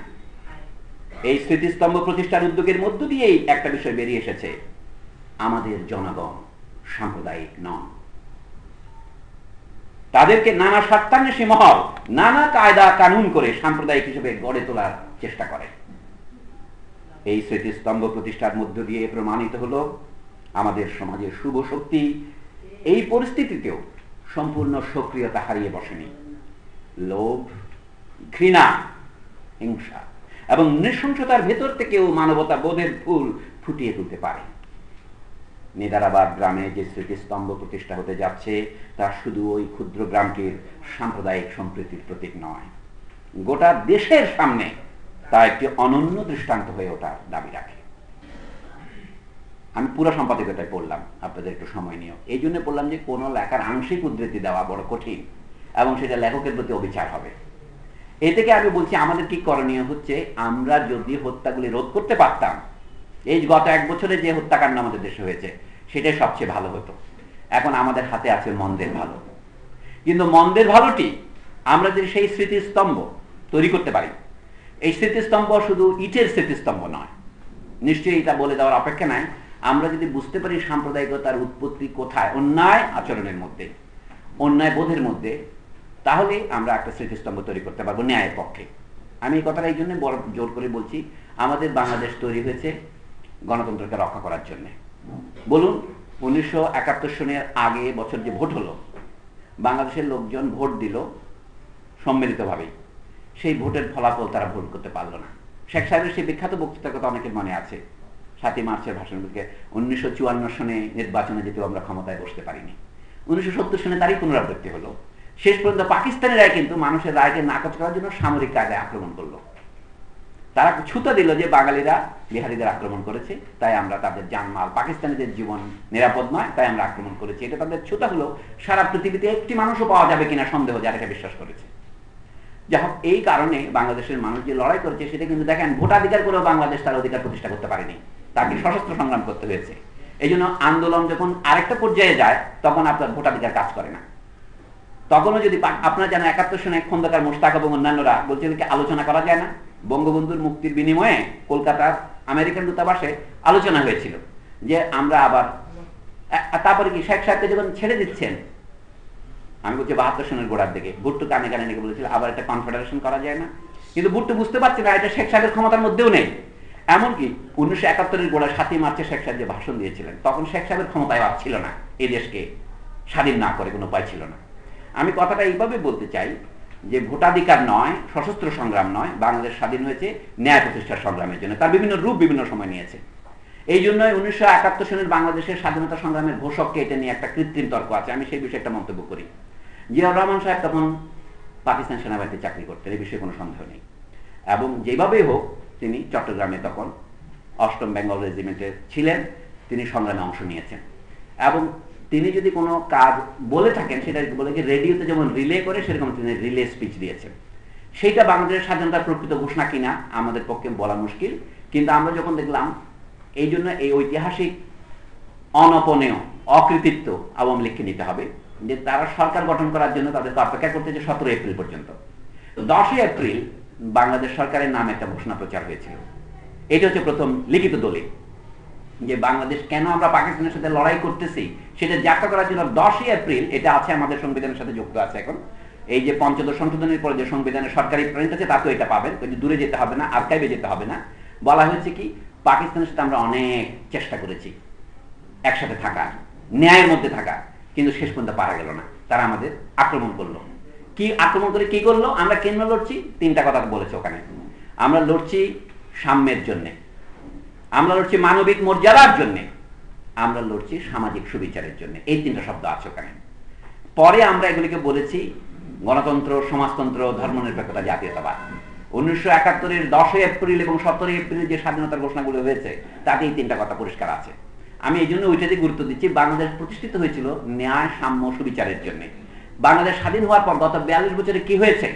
এই স্মৃতিস্তম্ভ প্রতিষ্ঠার উদ্যোগের মধ্য দিয়েই একটা বিষয় বেরিয়ে এসেছে, আমাদের জনগণ সাম্প্রদায়িক নন। তাদেরকে নানা স্বার্থান্বেষী মহল নানা কায়দা কানুন করে সাম্প্রদায়িক হিসেবে গড়ে তোলার চেষ্টা করে। এই স্মৃতিস্তম্ভ প্রতিষ্ঠার মধ্য দিয়ে প্রমাণিত হলো আমাদের সমাজের শুভ শক্তি এই পরিস্থিতিতেও সম্পূর্ণ সক্রিয়তা হারিয়ে বসেনি। লোভ, ঘৃণা, হিংসা এবং নৃশংসতার ভেতর থেকেও মানবতা বোধের ফুল ফুটিয়ে তুলতে পারে। নেদারাবাদ গ্রামে যে স্মৃতিস্তম্ভ প্রতিষ্ঠা হতে যাচ্ছে তা শুধু ওই ক্ষুদ্র গ্রামটির সাম্প্রদায়িক সম্প্রীতির প্রতীক নয়, গোটা দেশের সামনে তা একটি অনন্য দৃষ্টান্ত হয়ে ওঠার দাবি রাখে। আমি পুরো সম্পাদকতায় পড়লাম, আপনাদের একটু সময় নিয়েও এই জন্য বললাম যে কোনো লেখার আংশিক উদ্ধৃতি দেওয়া বড় কঠিন এবং সেটা লেখকের প্রতি অবিচার হবে। এ থেকে আমি বলছি আমাদের কি করণীয় হচ্ছে, আমরা যদি হত্যাগুলি রোধ করতে পারতাম, এই গত 1 বছরে যে হত্যাকাণ্ড আমাদের দেশে হয়েছে সেটাই সবচেয়ে ভালো হতো। এখন আমাদের হাতে আছে মন্দের ভালো, কিন্তু মন্দের ভালোটি আমরা যদি সেই স্মৃতিস্তম্ভ তৈরি করতে পারি, এই স্মৃতিস্তম্ভ শুধু ইটের স্মৃতিস্তম্ভ নয়, নিশ্চয়ই এটা বলে দেওয়ার অপেক্ষা নাই, আমরা যদি বুঝতে পারি সাম্প্রদায়িকতার উৎপত্তি কোথায়, অন্যায় আচরণের মধ্যে, অন্যায় বোধের মধ্যে, তাহলে আমরা একটা স্মৃতিস্তম্ভ তৈরি করতে পারবো ন্যায়ের পক্ষে। আমি এই কথাটা এই জন্য জোর করে বলছি, আমাদের বাংলাদেশ তৈরি হয়েছে গণতন্ত্রকে রক্ষা করার জন্য। বলুন 1971 সনের আগে বছর যে ভোট হলো, বাংলাদেশের লোকজন ভোট দিল সম্মিলিতভাবেই, সেই ভোটের ফলাফল তারা ভোট করতে পারলো না। শেখ সাহেবের সেই বিখ্যাত বক্তৃতার কথা অনেকের মনে আছে, 7ই মার্চের ভাষণগুলিকে, 1954 সনে নির্বাচনে যেতেও আমরা ক্ষমতায় বসতে পারিনি, 1970 সনে তারই পুনরাবৃত্তি হলো। শেষ পর্যন্ত পাকিস্তানের রায় কিন্তু মানুষের রায়কে নাকচ করার জন্য সামরিক কায়দায় আক্রমণ করলো। তারা ছুতা দিল যে বাঙালিরা বিহারীদের আক্রমণ করেছে, তাই আমরা তাদের জানমাল, পাকিস্তানিদের জীবন নিরাপদ নয়, তাই আমরা আক্রমণ করেছি। এটা তাদের ছুতা হলো। সারা পৃথিবীতে একটি মানুষও পাওয়া যাবে কিনা সন্দেহ, যারা এটা বিশ্বাস করেছে। যাই হোক, এই কারণে বাংলাদেশের মানুষ যে লড়াই করেছে সেটা কিন্তু দেখেন, ভোটাধিকার করেও বাংলাদেশ তার অধিকার প্রতিষ্ঠা করতে পারেনি, তাকে সশস্ত্র সংগ্রাম করতে হয়েছে। এই জন্য আন্দোলন যখন আরেকটা পর্যায়ে যায় তখন আপনার ভোটাধিকার কাজ করে না। তখনও যদি আপনারা জানেন 71 সনে খন্দকার মোশতাক এবং অন্যান্যরা বলছিলেন কি আলোচনা করা যায় না, বঙ্গবন্ধুর মুক্তির বিনিময়ে কলকাতার আমেরিকান দূতাবাসে আলোচনা হয়েছিল যে আমরা আবার, তারপরে কি শেখ সাহেবকে যখন ছেড়ে দিচ্ছেন, আমি বলছি 72 সনের গোড়ার দিকে, ভুট্টো কানে কানে নাকি বলেছিল আবার একটা কনফেডারেশন করা যায় না, কিন্তু ভুট্টো বুঝতে পারছে না এটা শেখ সাহেবের ক্ষমতার মধ্যেও নেই। এমনকি 1971 গোড়ায় 7ই মার্চে শেখ সাহেব যে ভাষণ দিয়েছিলেন, তখন শেখ সাহেবের ক্ষমতায় আর ছিল না, এই দেশকে স্বাধীন না করে কোনো উপায় ছিল না। আমি কথাটা এইভাবে বলতে চাই যে ভোটাধিকার নয়, সশস্ত্র সংগ্রাম নয়, বাংলাদেশ স্বাধীন হয়েছে ন্যায় প্রতিষ্ঠার সংগ্রামের জন্য, তার বিভিন্ন রূপ বিভিন্ন সময় নিয়েছে। এই জন্যই 1971 সনের বাংলাদেশের স্বাধীনতা সংগ্রামের ঘোষককে এটা নিয়ে একটা কৃত্রিম তর্ক আছে, আমি সেই বিষয়ে একটা মন্তব্য করি। জিয়াউর রহমান সাহেব তখন পাকিস্তান সেনাবাহিনীতে চাকরি করতেন, এই বিষয়ে কোনো সন্দেহ নেই, এবং যেভাবেই হোক তিনি চট্টগ্রামে তখন 8ম বেঙ্গল রেজিমেন্টে ছিলেন, তিনি সংগ্রামে অংশ নিয়েছেন। এবং তিনি যদি কোনো কাজ বলে থাকেন সেটা বলে কি রেডিওতে যেমন রিলে করে সেরকম তিনি রিলে স্পিচ দিয়েছেন। সেইটা বাংলাদেশের স্বাধীনতার প্রকৃত ঘোষণা কিনা আমাদের পক্ষে বলা মুশকিল, কিন্তু আমরা যখন দেখলাম, এই জন্য এই ঐতিহাসিক অনপনেয় অকৃতিত্ব আওয়ামী লীগকে নিতে হবে যে তারা সরকার গঠন করার জন্য তাদেরকে অপেক্ষা করতে যে 17 এপ্রিল পর্যন্ত। 10 এপ্রিল বাংলাদেশ সরকারের নামে একটা ঘোষণা প্রচার হয়েছিল। এটা হচ্ছে প্রথম লিখিত দলিল যে বাংলাদেশ কেন আমরা পাকিস্তানের সাথে লড়াই করতেছি সেটা ব্যাখ্যা করার জন্য 10 এপ্রিল, এটা আছে আমাদের সংবিধানের সাথে যুক্ত আছে। এখন এই যে 15 সংশোধনের পরে যে সংবিধানের সরকারি প্রিন্ট আছে তাতেও এটা পাবেন, দূরে যেতে হবে না, আর্কাইভে যেতে হবে না। বলা হয়েছে কি পাকিস্তানের সাথে আমরা অনেক চেষ্টা করেছি একসাথে থাকার, ন্যায়ের মধ্যে থাকার, কিন্তু শেষ পর্যন্ত পারা গেল না, তারা আমাদের আক্রমণ করলো। কি আক্রমণ করে কি করলো, আমরা কেন লড়ছি, 3টা কথা বলেছে ওখানে। আমরা লড়ছি সাম্যের জন্যে, আমরা লড়ছি মানবিক মর্যাদার জন্য, আমরা লড়ছি সামাজিক সুবিচারের জন্য, এই 3টা শব্দ আছে ওখানে। পরে আমরা এগুলিকে বলেছি গণতন্ত্র, সমাজতন্ত্র, ধর্মনিরপেক্ষতা, জাতীয়তাবাদ। 1971-এর 10 এপ্রিল এবং 17 এপ্রিল যে স্বাধীনতার ঘোষণাগুলো হয়েছে তাতে এই 3টা কথা পরিষ্কার আছে। আমি এই জন্য ওইটাতে গুরুত্ব দিচ্ছি। বাংলাদেশ প্রতিষ্ঠিত হয়েছিল ন্যায়, সাম্য, সুবিচারের জন্য। বাংলাদেশ স্বাধীন হওয়ার পর গত 42 বছরে কি হয়েছে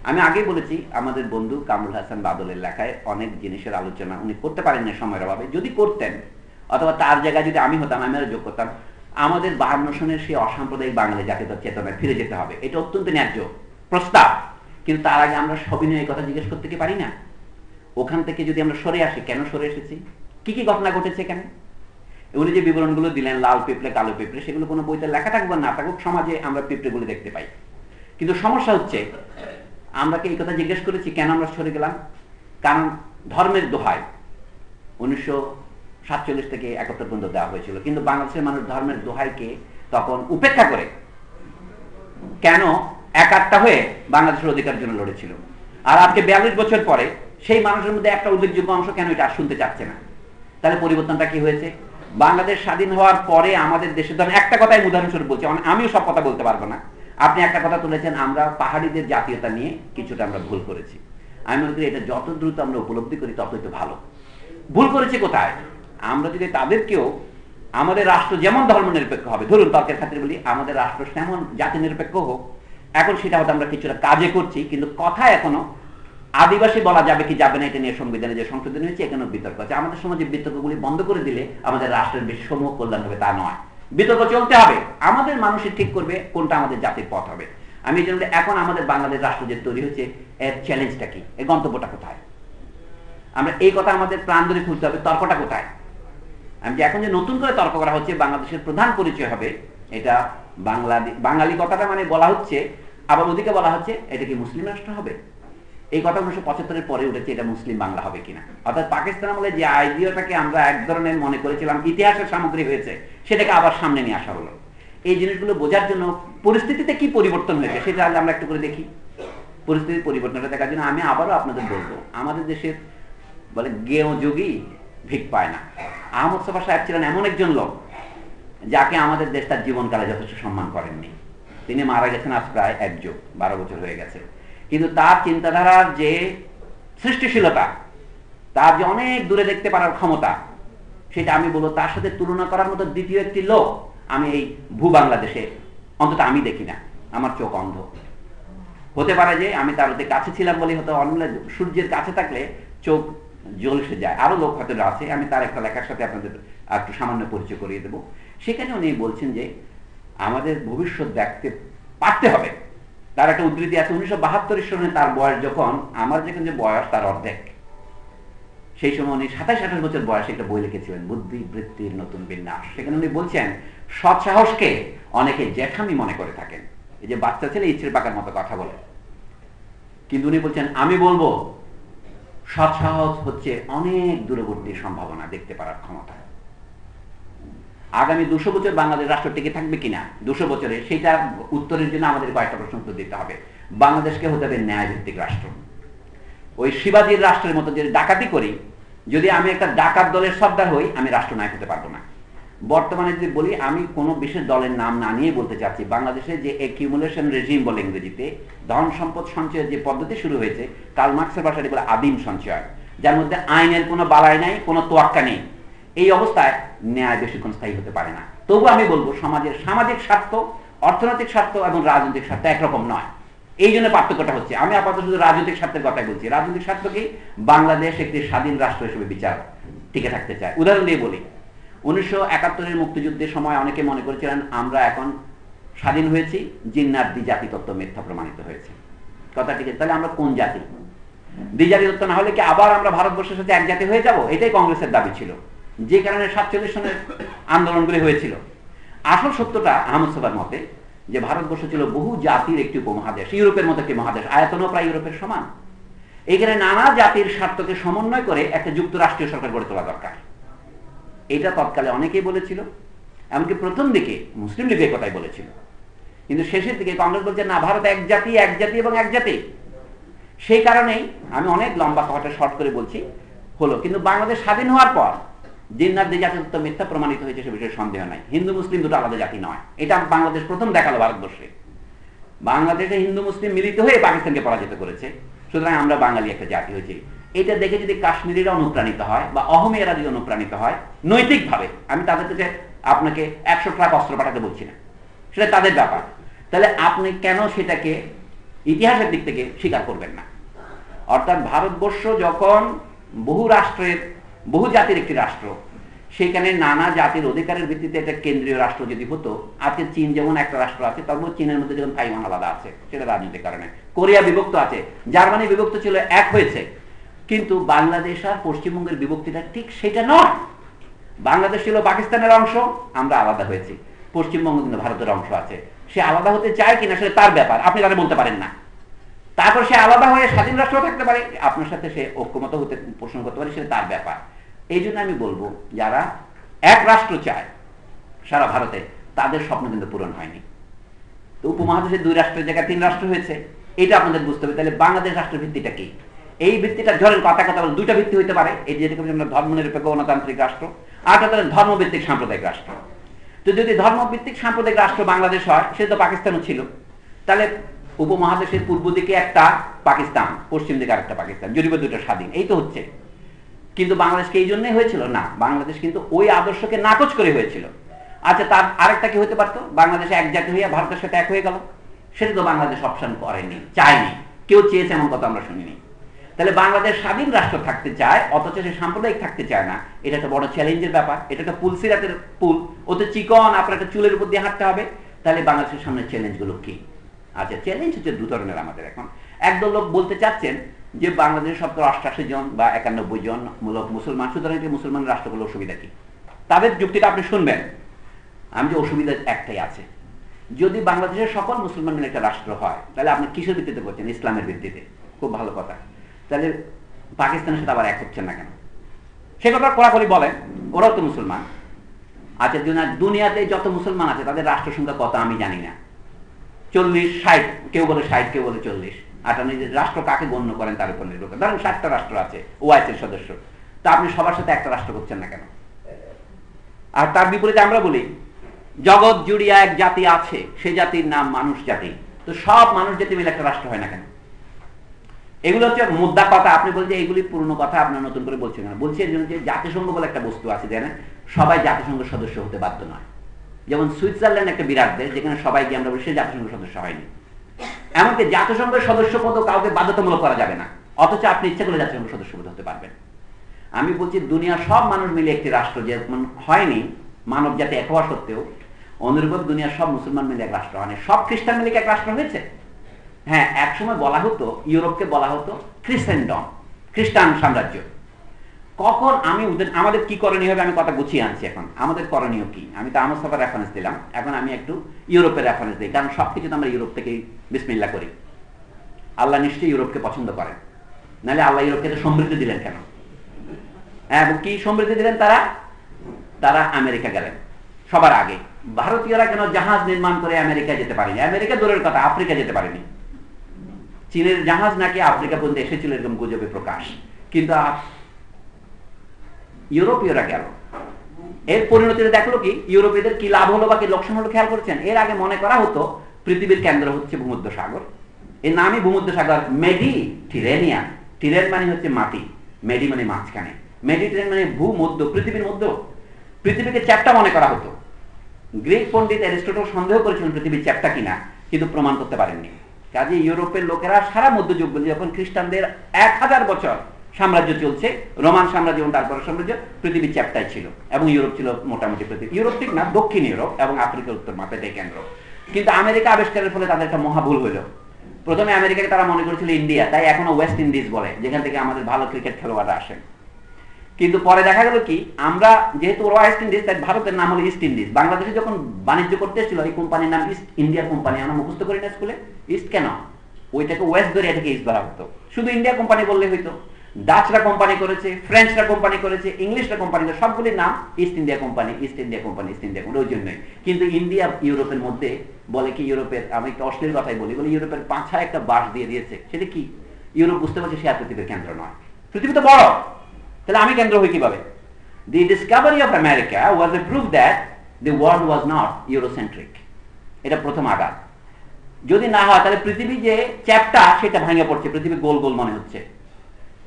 আমি আগেই বলেছি। আমাদের বন্ধু কামরুল হাসান বাদলের লেখায় অনেক জিনিসের আলোচনা উনি করতে পারেন না সময়ের অভাবে, যদি করতেন অথবা তার জায়গায় যদি আমি হতাম আমি আরো যোগ করতাম। আমাদের 52 সনের সেই অসাম্প্রদায়িক বাঙালি জাতীয়তা চেতনায় ফিরে যেতে হবে, এটা অত্যন্ত ন্যায্য প্রস্তাব, কিন্তু তার আগে আমরা সবিনয়ে কথা জিজ্ঞেস করতে কি পারি না? ওখান থেকে যদি আমরা সরে আসি, কেন সরে এসেছি, কি কি ঘটনা ঘটেছে এখানে, উনি যে বিবরণগুলো দিলেন লাল পিঁপড়ে কালো পিঁপড়ে, সেগুলো কোনো বইতে লেখা থাকবে না থাকুক, সমাজে আমরা পিঁপড়েগুলো দেখতে পাই। কিন্তু সমস্যা হচ্ছে আমরা কি এই কথা জিজ্ঞেস করেছি কেন আমরা সরে গেলাম? কারণ ধর্মের দোহাই 1947 থেকে 71 পর্যন্ত দেওয়া হয়েছিল, কিন্তু বাংলাদেশের মানুষ ধর্মের দোহাইকে তখন উপেক্ষা করে কেন একাত্তা হয়ে বাংলাদেশের অধিকারের জন্য লড়েছিল। আর আজকে 42 বছর পরে সেই মানুষের মধ্যে একটা উল্লেখযোগ্য অংশ কেন এটা শুনতে চাচ্ছে না? তাহলে পরিবর্তনটা কি হয়েছে? বাংলাদেশ স্বাধীন হওয়ার পরে আমাদের দেশে, ধরেন একটা কথাই উদাহরণস্বরূপ বলছি, আমিও সব কথা বলতে পারবো না, আপনি একটা কথা তুলেছেন, আমরা পাহাড়িদের জাতীয়তা নিয়ে কিছুটা আমরা ভুল করেছি। আমি মনে করি এটা যত দ্রুত আমরা উপলব্ধি করি ততই তো ভালো। ভুল করেছি কোথায়? আমরা যদি তাদেরকেও, আমাদের রাষ্ট্র যেমন ধর্ম নিরপেক্ষ হবে, ধরুন তর্কের ক্ষেত্রে বলি আমাদের রাষ্ট্র তেমন জাতি নিরপেক্ষ হোক, এখন সেটা হয়তো আমরা কিছুটা কাজে করছি, কিন্তু কথা এখনো আদিবাসী বলা যাবে কি যাবে না এটা নিয়ে সংবিধানে যে সংশোধন হয়েছে এখানেও বিতর্ক আছে। আমাদের সমাজে বিতর্কগুলি বন্ধ করে দিলে আমাদের রাষ্ট্রের বেশি সমূহ কল্যাণ হবে তা নয়, বিতর্ক চলতে হবে, আমাদের মানুষই ঠিক করবে কোনটা আমাদের জাতির পথ হবে। আমি এই জন্য এখন আমাদের বাংলাদেশ রাষ্ট্র যে তৈরি হয়েছে এর চ্যালেঞ্জটা কি, এর গন্তব্যটা কোথায়, আমরা এই কথা আমাদের প্রাণ ধরে খুঁজতে হবে, তর্কটা কোথায়। আমি যে এখন যে নতুন করে তর্ক করা হচ্ছে বাংলাদেশের প্রধান পরিচয় হবে এটা বাঙালি কথাটা মানে বলা হচ্ছে, আবার ওদিকে বলা হচ্ছে এটা কি মুসলিম রাষ্ট্র হবে। এই কথা 1975-এর পরে উঠেছে এটা মুসলিম বাংলা হবে কিনা, অর্থাৎ পাকিস্তান আমলে যে আইডিয়াটাকে আমরা এক ধরনের মনে করেছিলাম ইতিহাসের সামগ্রী হয়েছে সেটাকে আবার সামনে নিয়ে আসা হলো। এই জিনিসগুলো বোঝার জন্য পরিস্থিতিতে কি পরিবর্তন হয়েছে সেটা আমরা একটু করে দেখি। পরিস্থিতির পরিবর্তনটা দেখার জন্য আমি আবারও আপনাদের বলবো, আমাদের দেশের বলে জ্ঞেয় যোগী ভিক পায় না। আহমদ মুস্তফা সাহেব ছিলেন এমন একজন লোক যাকে আমাদের দেশ তার জীবনকালে যথেষ্ট সম্মান করেননি। তিনি মারা গেছেন আজ প্রায় 12 বছর হয়ে গেছে, কিন্তু তার চিন্তাধারার যে সৃষ্টিশীলতা, তার যে অনেক দূরে দেখতে পারার ক্ষমতা, সেটা আমি বলবো তার সাথে তুলনা করার মতো দ্বিতীয় একটি লোক আমি এই ভূ বাংলাদেশে অন্তত আমি দেখি না, আমার চোখ অন্ধ। হতে পারে যে আমি তার হতে কাছে ছিলাম বলে হয়তো অন্য সূর্যের কাছে থাকলে চোখ জ্বলসে যায়, আরো লোক হয়তো আছে, আমি তার একটা লেখার সাথে আপনাদের একটু সামান্য পরিচয় করিয়ে দেবো। সেখানে উনি বলছেন যে আমাদের ভবিষ্যৎ দেখতে পারতে হবে। তার একটা উদ্ধৃতি আছে 1972 সনে তার বয়স যখন আমার যেখানে যে বয়স তার অর্ধেক, সেই সময় উনি 27-28 বছর বয়সে একটা বই লিখেছিলেন বুদ্ধি বৃত্তির নতুন বিন্যাস। সেখানে উনি বলছেন সৎ সাহসকে অনেকে জ্যাঠামি মনে করে থাকেন, এই যে বাচ্চা ছেলে ইচ্ছের পাকার মতো কথা বলে, কিন্তু উনি বলছেন আমি বলবো সৎ সাহস হচ্ছে অনেক দূরবর্তী সম্ভাবনা দেখতে পারার ক্ষমতা। আগামী 200 বছর বাংলাদেশ রাষ্ট্র টিকে থাকবে কিনা 200 বছরে, সেটা উত্তরের জন্য আমাদের কয়েকটা প্রশ্ন উত্তর দিতে হবে। বাংলাদেশকে হতে হবে ন্যায় ভিত্তিক রাষ্ট্র। ওই শিবাজীর রাষ্ট্রের মতো যে ডাকাতি করি, যদি আমি একটা ডাকাত দলের সর্দার হই আমি রাষ্ট্রনায়ক হতে পারবো না। বর্তমানে যদি বলি, আমি কোনো বিশেষ দলের নাম না নিয়ে বলতে চাচ্ছি, বাংলাদেশে যে অ্যাকিউমুলেশন রেজিম বলে ইংরেজিতে, ধন সম্পদ সঞ্চয়ের যে পদ্ধতি শুরু হয়েছে, কার্ল মার্কসের ভাষায় বলে আদিম সঞ্চয়, যার মধ্যে আইনের কোনো বালাই নাই, কোনো তোয়াক্কা নেই। এই অবস্থায় ন্যায় বেশিক্ষণ স্থায়ী হতে পারে না। তবু আমি বলবো সমাজের সামাজিক স্বার্থ, অর্থনৈতিক স্বার্থ এবং রাজনৈতিক স্বার্থ একরকম নয়। এই জন্য পার্থক্যটা হচ্ছে, আমি আপাতত শুধু রাজনৈতিক স্বার্থের কথাই বলছি। রাজনৈতিক স্বার্থ কি, বাংলাদেশ একটি স্বাধীন রাষ্ট্র হিসেবে বিচার টিকে থাকতে চায়। উদাহরণ দিয়ে বলি, 1971-এর মুক্তিযুদ্ধের সময় অনেকে মনে করেছিলেন আমরা এখন স্বাধীন হয়েছি, জিন্নার দ্বিজাতি তত্ত্ব মিথ্যা প্রমাণিত হয়েছে। কথা ঠিক আছে, তাহলে আমরা কোন জাতি? দ্বিজাতি তত্ত্ব না হলে কি আবার আমরা ভারতবর্ষের সাথে এক জাতি হয়ে যাব? এটাই কংগ্রেসের দাবি ছিল, যে কারণে 47 সনের আন্দোলনগুলি হয়েছিল। আসল সত্যটা আহমদ মুস্তফার মতে যে ভারতবর্ষ ছিল বহু জাতির একটি উপমহাদেশ, ইউরোপের মতো একটি মহাদেশ, আয়তনও প্রায় ইউরোপের সমান। এখানে নানা জাতির স্বার্থকে সমন্বয় করে একটা যুক্তরাষ্ট্রীয় সরকার গড়ে তোলা দরকার। এটা তৎকালে অনেকেই বলেছিল, এমনকি প্রথম দিকে মুসলিম লীগ এই কথাই বলেছিল, কিন্তু শেষের দিকে কংগ্রেস বলছে না, ভারত এক জাতি, এক জাতি এবং এক জাতি। সেই কারণেই আমি অনেক লম্বা কথাটা শর্ট করে বলছি হলো, কিন্তু বাংলাদেশ স্বাধীন হওয়ার পর জিন্নার দ্বিজাতি তত্ত্ব মিথ্যা প্রমাণিত হয়েছে, সে বিষয়ে সন্দেহ নাই। হিন্দু মুসলিম দুটো আলাদা জাতি নয়, এটা বাংলাদেশ প্রথম দেখালো ভারতবর্ষে। বাংলাদেশে হিন্দু মুসলিম মিলিত হয়ে পাকিস্তানকে পরাজিত করেছে, সুতরাং আমরা বাঙালি একটা জাতি হয়েছি। এটা দেখে যদি কাশ্মীরিরা অনুপ্রাণিত হয় বা অহমিয়ারা যদি অনুপ্রাণিত হয় নৈতিকভাবে, আমি তাদের কাছে আপনাকে 100 ট্রাক অস্ত্র পাঠাতে বলছি না, সেটা তাদের ব্যাপার, তাহলে আপনি কেন সেটাকে ইতিহাসের দিক থেকে স্বীকার করবেন না? অর্থাৎ ভারতবর্ষ যখন বহু রাষ্ট্রের, বহু জাতির একটি রাষ্ট্র, সেখানে নানা জাতির অধিকারের ভিত্তিতে একটা কেন্দ্রীয় রাষ্ট্র যদি হতো, আজকে চীন যেমন একটা রাষ্ট্র আছে, তার মধ্যে চীনের মধ্যে যেমন তাইওয়ান আলাদা আছে, সেটা রাজনৈতিক কারণে। কোরিয়া বিভক্ত আছে, জার্মানি বিভক্ত ছিল, এক হয়েছে, কিন্তু বাংলাদেশ আর পশ্চিমবঙ্গের বিভক্তিটা ঠিক সেটা নয়। বাংলাদেশ ছিল পাকিস্তানের অংশ, আমরা আলাদা হয়েছি। পশ্চিমবঙ্গ কিন্তু ভারতের অংশ আছে, সে আলাদা হতে চায় কিনা সেটা তার ব্যাপার, আপনি তারা বলতে পারেন না। তারপর সে আলাদা হয়ে স্বাধীন রাষ্ট্র থাকতে পারে, আপনার সাথে সে ঐক্যমত হতে পোষণ করতে পারে, সেটা তার ব্যাপার। এই জন্য আমি বলবো যারা এক রাষ্ট্র চায় সারা ভারতে, তাদের স্বপ্ন কিন্তু পূরণ হয়নি। তো উপমহাদেশে 2 রাষ্ট্রের জায়গায় 3 রাষ্ট্র হয়েছে, এটা আপনাদের বুঝতে হবে। তাহলে বাংলাদেশ রাষ্ট্রের ভিত্তিটা কি? এই ভিত্তিটা ধরেন কথা কথা বলে 2টা ভিত্তি হতে পারে। এই যেরকম আমরা ধর্মনিরপেক্ষ গণতান্ত্রিক রাষ্ট্র, আর একটা ধর্মভিত্তিক সাম্প্রদায়িক রাষ্ট্র। তো যদি ধর্মভিত্তিক সাম্প্রদায়িক রাষ্ট্র বাংলাদেশ হয়, সে তো পাকিস্তানও ছিল, তাহলে উপমহাদেশের পূর্ব দিকে একটা পাকিস্তান, পশ্চিম দিকে আরেকটা পাকিস্তান, যদিও 2টা স্বাধীন, এই তো হচ্ছে। কিন্তু বাংলাদেশকে এই জন্যই হয়েছিল না, বাংলাদেশ কিন্তু ওই আদর্শকে নাকচ করে হয়েছিল। আচ্ছা, তার আরেকটা কি হতে পারতো, বাংলাদেশে এক জাতি হইয়া ভারতের সাথে এক হয়ে গেল, সেটা তো বাংলাদেশ অপশন করেনি, চায়নি, কেউ চেয়েছে এমন কথা আমরা শুনিনি। তাহলে বাংলাদেশ স্বাধীন রাষ্ট্র থাকতে চায়, অথচ সে সাম্প্রদায়িক থাকতে চায় না, এটা একটা বড় চ্যালেঞ্জের ব্যাপার। এটা একটা পুলসিরাতের পুল, ওতে চিকন, আপনার একটা চুলের উপর দিয়ে হাঁটতে হবে। তাহলে বাংলাদেশের সামনে চ্যালেঞ্জগুলো কি? আচ্ছা, চ্যালেঞ্জ হচ্ছে 2 ধরনের আমাদের। এখন একদল লোক বলতে চাচ্ছেন যে বাংলাদেশের 88 জন বা 91 জন মূলক মুসলমান, সুতরাং মুসলমান রাষ্ট্রগুলোর অসুবিধা কি? তাদের যুক্তিটা আপনি শুনবেন। আমি যে অসুবিধা একটাই আছে, যদি বাংলাদেশের সকল মুসলমান মিলে একটা রাষ্ট্র হয়, তাহলে আপনি কিসের ভিত্তিতে করছেন? ইসলামের ভিত্তিতে। খুব ভালো কথা। তাহলে পাকিস্তানের সাথে আবার এক হচ্ছেন না কেন? সে কথা কড়াকড়ি বলেন, ওরাও তো মুসলমান। আচ্ছা, দুনিয়াতে যত মুসলমান আছে তাদের রাষ্ট্র সংখ্যা কত আমি জানি না, 40, 60, কেউ বলে 60, কেউ বলে 40। আপনি রাষ্ট্র কাকে গণ্য করেন তার উপর নির্ভর করে। ধরেন 60টা রাষ্ট্র আছে ওআইসির সদস্য, তা আপনি সবার সাথে একটা রাষ্ট্র করছেন না কেন? আর তার বিপরীতে আমরা বলি জগৎ জুড়িয়া এক জাতি আছে, সে জাতির নাম মানুষ জাতি। তো সব মানুষ জাতি মিলে একটা রাষ্ট্র হয় না কেন? এগুলো হচ্ছে মুদ্রা কথা। আপনি বলছেন এগুলি পুরনো কথা, আপনার নতুন করে বলছেন না। বলছি এর জন্য যে জাতিসংঘ বলে একটা বস্তু আছে, জানেন, সবাই জাতিসংঘ সদস্য হতে বাধ্য নয়। যেমন সুইজারল্যান্ড একটা বিরাট দেশ, যেখানে সবাই গিয়ে আমরা বলি সে জাতিসংঘ সদস্য হয়নি। এমনকি জাতিসংঘের সদস্য পদও কাউকে বাধ্যতামূলক করা যাবে না, অথচ আপনি ইচ্ছা করলে জাতিসংঘ সদস্য পদ হতে পারবেন। আমি বলছি দুনিয়ার সব মানুষ মিলে একটি রাষ্ট্র যেমন হয়নি, মানব জাতি এক হওয়া সত্ত্বেও, অনুরূপ দুনিয়ার সব মুসলমান মিলে এক রাষ্ট্র হয়নি। সব খ্রিস্টান মিলে এক রাষ্ট্র হয়েছে। হ্যাঁ, এক সময় বলা হতো, ইউরোপকে বলা হতো খ্রিস্টানডম, খ্রিস্টান সাম্রাজ্য। কখন আমাদের কি করণীয় হবে, আমি কথা গুছিয়ে আনছি। এখন আমাদের করণীয় কি? আমি তো আমস্তাফার রেফারেন্স দিলাম, এখন আমি একটু ইউরোপের রেফারেন্স দিই, কারণ সবকিছু তো আমরা ইউরোপ থেকেই বিসমিল্লাহ করি। আল্লাহ নিশ্চয়ই ইউরোপকে পছন্দ করেন, নাহলে আল্লাহ ইউরোপকে সমৃদ্ধি দিলেন কেন? হ্যাঁ, এবং কি সমৃদ্ধি দিলেন? তারা আমেরিকা গেলেন সবার আগে। ভারতীয়রা কেন জাহাজ নির্মাণ করে আমেরিকা যেতে পারেনি? আমেরিকা দূরের কথা, আফ্রিকা যেতে পারেনি। চীনের জাহাজ নাকি আফ্রিকা পর্যন্ত এসেছিল, এরকম গুজবে প্রকাশ। কিন্তু ইউরোপীয়রা গেল, এর পরিণতিতে দেখলো কি, ইউরোপীয়দের কি লাভ হলো বা কি লোকসান হলো খেয়াল করেছেন? এর আগে মনে করা হতো পৃথিবীর কেন্দ্র হচ্ছে ভূমধ্য সাগর। এর নামই ভূমধ্য সাগর, মেডিটেরেনিয়ান। টিরেন মানে হচ্ছে মাটি, মেডি মানে মাঝখানে, মেডিটেরেনিয়ান মানে ভূমধ্য, পৃথিবীর মধ্য। পৃথিবীকে চ্যাপ্টা মনে করা হতো। গ্রিক পণ্ডিত অ্যারিস্টটল সন্দেহ করেছিলেন পৃথিবীর চ্যাপ্টা কিনা, কিন্তু প্রমাণ করতে পারেননি। কাজে ইউরোপের লোকেরা সারা মধ্যযুগ, যখন খ্রিস্টানদের 1000 বছর সাম্রাজ্য চলছে, রোমান সাম্রাজ্য এবং তারপর সাম্রাজ্য, পৃথিবীর চ্যাপ্টাই ছিল, এবং ইউরোপ ছিল মোটামুটি পৃথিবী, ইউরোপ ঠিক না, দক্ষিণ ইউরোপ এবং আফ্রিকার উত্তর মাথায় কেন্দ্র। কিন্তু আমেরিকা আবিষ্কারের ফলে তাদের একটা মহাভুল হলো। প্রথমে আমেরিকাকে তারা মনে করেছিল ইন্ডিয়া, তাই এখনো ওয়েস্ট ইন্ডিজ বলে, যেখান থেকে আমাদের ভালো ক্রিকেট খেলোয়াড়রা আসেন। কিন্তু পরে দেখা গেল কি, আমরা যেহেতু ওয়েস্ট ইন্ডিজ, তাই ভারতের নাম হলো ইস্ট ইন্ডিজ। বাংলাদেশে যখন বাণিজ্য করতে এসেছিল, এই কোম্পানির নাম ইস্ট ইন্ডিয়া কোম্পানি। আমরা মুখস্থ করি না স্কুলে, ইস্ট কেন, ওইটাকে ওয়েস্ট ধরে এটাকে ইস্ট ধরা হতো। শুধু ইন্ডিয়া কোম্পানি বললে হইতো। ডাচরা কোম্পানি করেছে, ফ্রেঞ্চরা কোম্পানি করেছে, ইংলিশরা কোম্পানি করেছে, সবগুলির নাম east India company, east India company, east India company, ওই জন্যই। কিন্তু ইন্ডিয়া ইউরোপের মধ্যে বলে কি, ইউরোপের, আমি একটা অশ্লীল কথাই বলি, বলে ইউরোপের পাছায় একটা বাস দিয়ে দিয়েছে। সেটা কি? ইউরোপ বুঝতে পারছে সে আর পৃথিবীর কেন্দ্র নয়, পৃথিবী তো বড়, তাহলে আমি কেন্দ্র হই কিভাবে? The discovery of America was a proof that the world was not Eurocentric. এটা প্রথম আঘাত। যদি না হয় তাহলে পৃথিবী যে চ্যাপ্টা সেটা ভেঙে পড়ছে, পৃথিবী গোল গোল মনে হচ্ছে।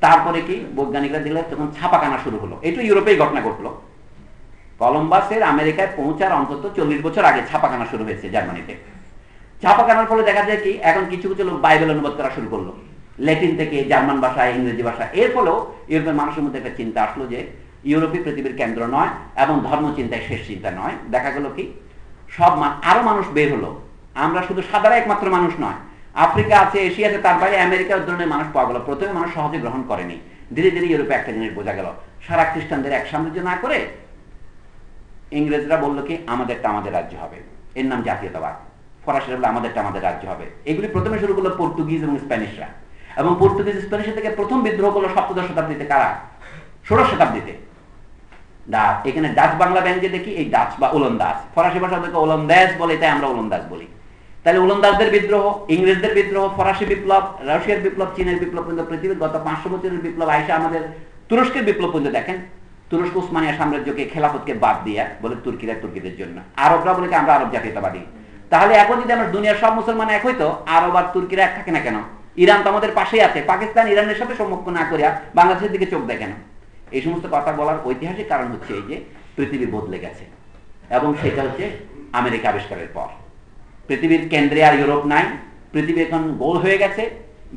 তারপরে কি, বৈজ্ঞানিকরা দেখলে তখন ছাপাখানা শুরু হলো। এটা ইউরোপেই ঘটনা ঘটলো। কলম্বাসের আমেরিকায় পৌঁছার অন্তত 40 বছর আগে ছাপাখানা শুরু হয়েছে জার্মানিতে। ছাপাখানার ফলে দেখা যায় কি, এখন কিছু কিছু লোক বাইবেল অনুবাদ করা শুরু করলো, ল্যাটিন থেকে জার্মান ভাষায়, ইংরেজি ভাষা। এর ফলেও ইউরোপের মানুষের মধ্যে একটা চিন্তা আসলো যে ইউরোপই পৃথিবীর কেন্দ্র নয়, এবং ধর্ম চিন্তায় শেষ চিন্তা নয়। দেখা গেল কি, সব আরো মানুষ বের হলো। আমরা শুধু সাধারণ একমাত্র মানুষ নয়, আফ্রিকা আছে, এশিয়া আছে, তার বাইরে আমেরিকার ধরনের মানুষ পাওয়া গেল। প্রথমে মানুষ সহজে গ্রহণ করেনি, ধীরে ধীরে ইউরোপে একটা জিনিস বোঝা গেল, সারা খ্রিস্টানদের এক সাম্রাজ্য না করে ইংরেজরা বললো কি আমাদেরটা আমাদের রাজ্য হবে, এর নাম জাতীয়তাবাদ। ফরাসিরা বলে আমাদেরটা আমাদের রাজ্য হবে। এগুলি প্রথমে শুরু করলো পর্তুগিজ এবং স্প্যানিশরা, এবং পর্তুগিজ স্প্যানিশ থেকে প্রথম বিদ্রোহ করলো সপ্তদশ শতাব্দীতে। কারা? 16 শতাব্দীতে ডাচ। এখানে ডাচ বাংলা ব্যাংকে দেখি এই ডাচ বা ওলন্দাজ, ফরাসি ভাষা ওদেরকে ওলন্দাজ বলে, তাই আমরা ওলন্দাজ বলি। তাহলে ওলন্দাজদের বিদ্রোহ, ইংরেজদের বিদ্রোহ, ফরাসি বিপ্লব, রাশিয়ার বিপ্লব, চীনের বিপ্লব, কিন্তু পৃথিবীর গত 500 বছরের বিপ্লব আইসা আমাদের তুরস্কের বিপ্লব পর্যন্ত দেখেন। তুরস্ক উসমানিয়া সাম্রাজ্যকে, খেলাফতকে বাদ দিয়ে বলে তুর্কিরা তুর্কিদের জন্য, আরবরা বলে আমরা আরব জাতীয়তাবাদী। তাহলে এখন যদি আমরা দুনিয়ার সব মুসলমান এক হইতো, আরব আর তুর্কিরা এক থাকে না কেন? ইরান তো আমাদের পাশেই আছে, পাকিস্তান ইরানের সাথে সম্মুখ না করিয়া বাংলাদেশের দিকে চোখ দেয় কেন? এই সমস্ত কথা বলার ঐতিহাসিক কারণ হচ্ছে এই যে পৃথিবী বদলে গেছে, এবং সেটা হচ্ছে আমেরিকা আবিষ্কারের পর। পৃথিবীর কেন্দ্রে আর ইউরোপ নাই, পৃথিবী এখন গোল হয়ে গেছে,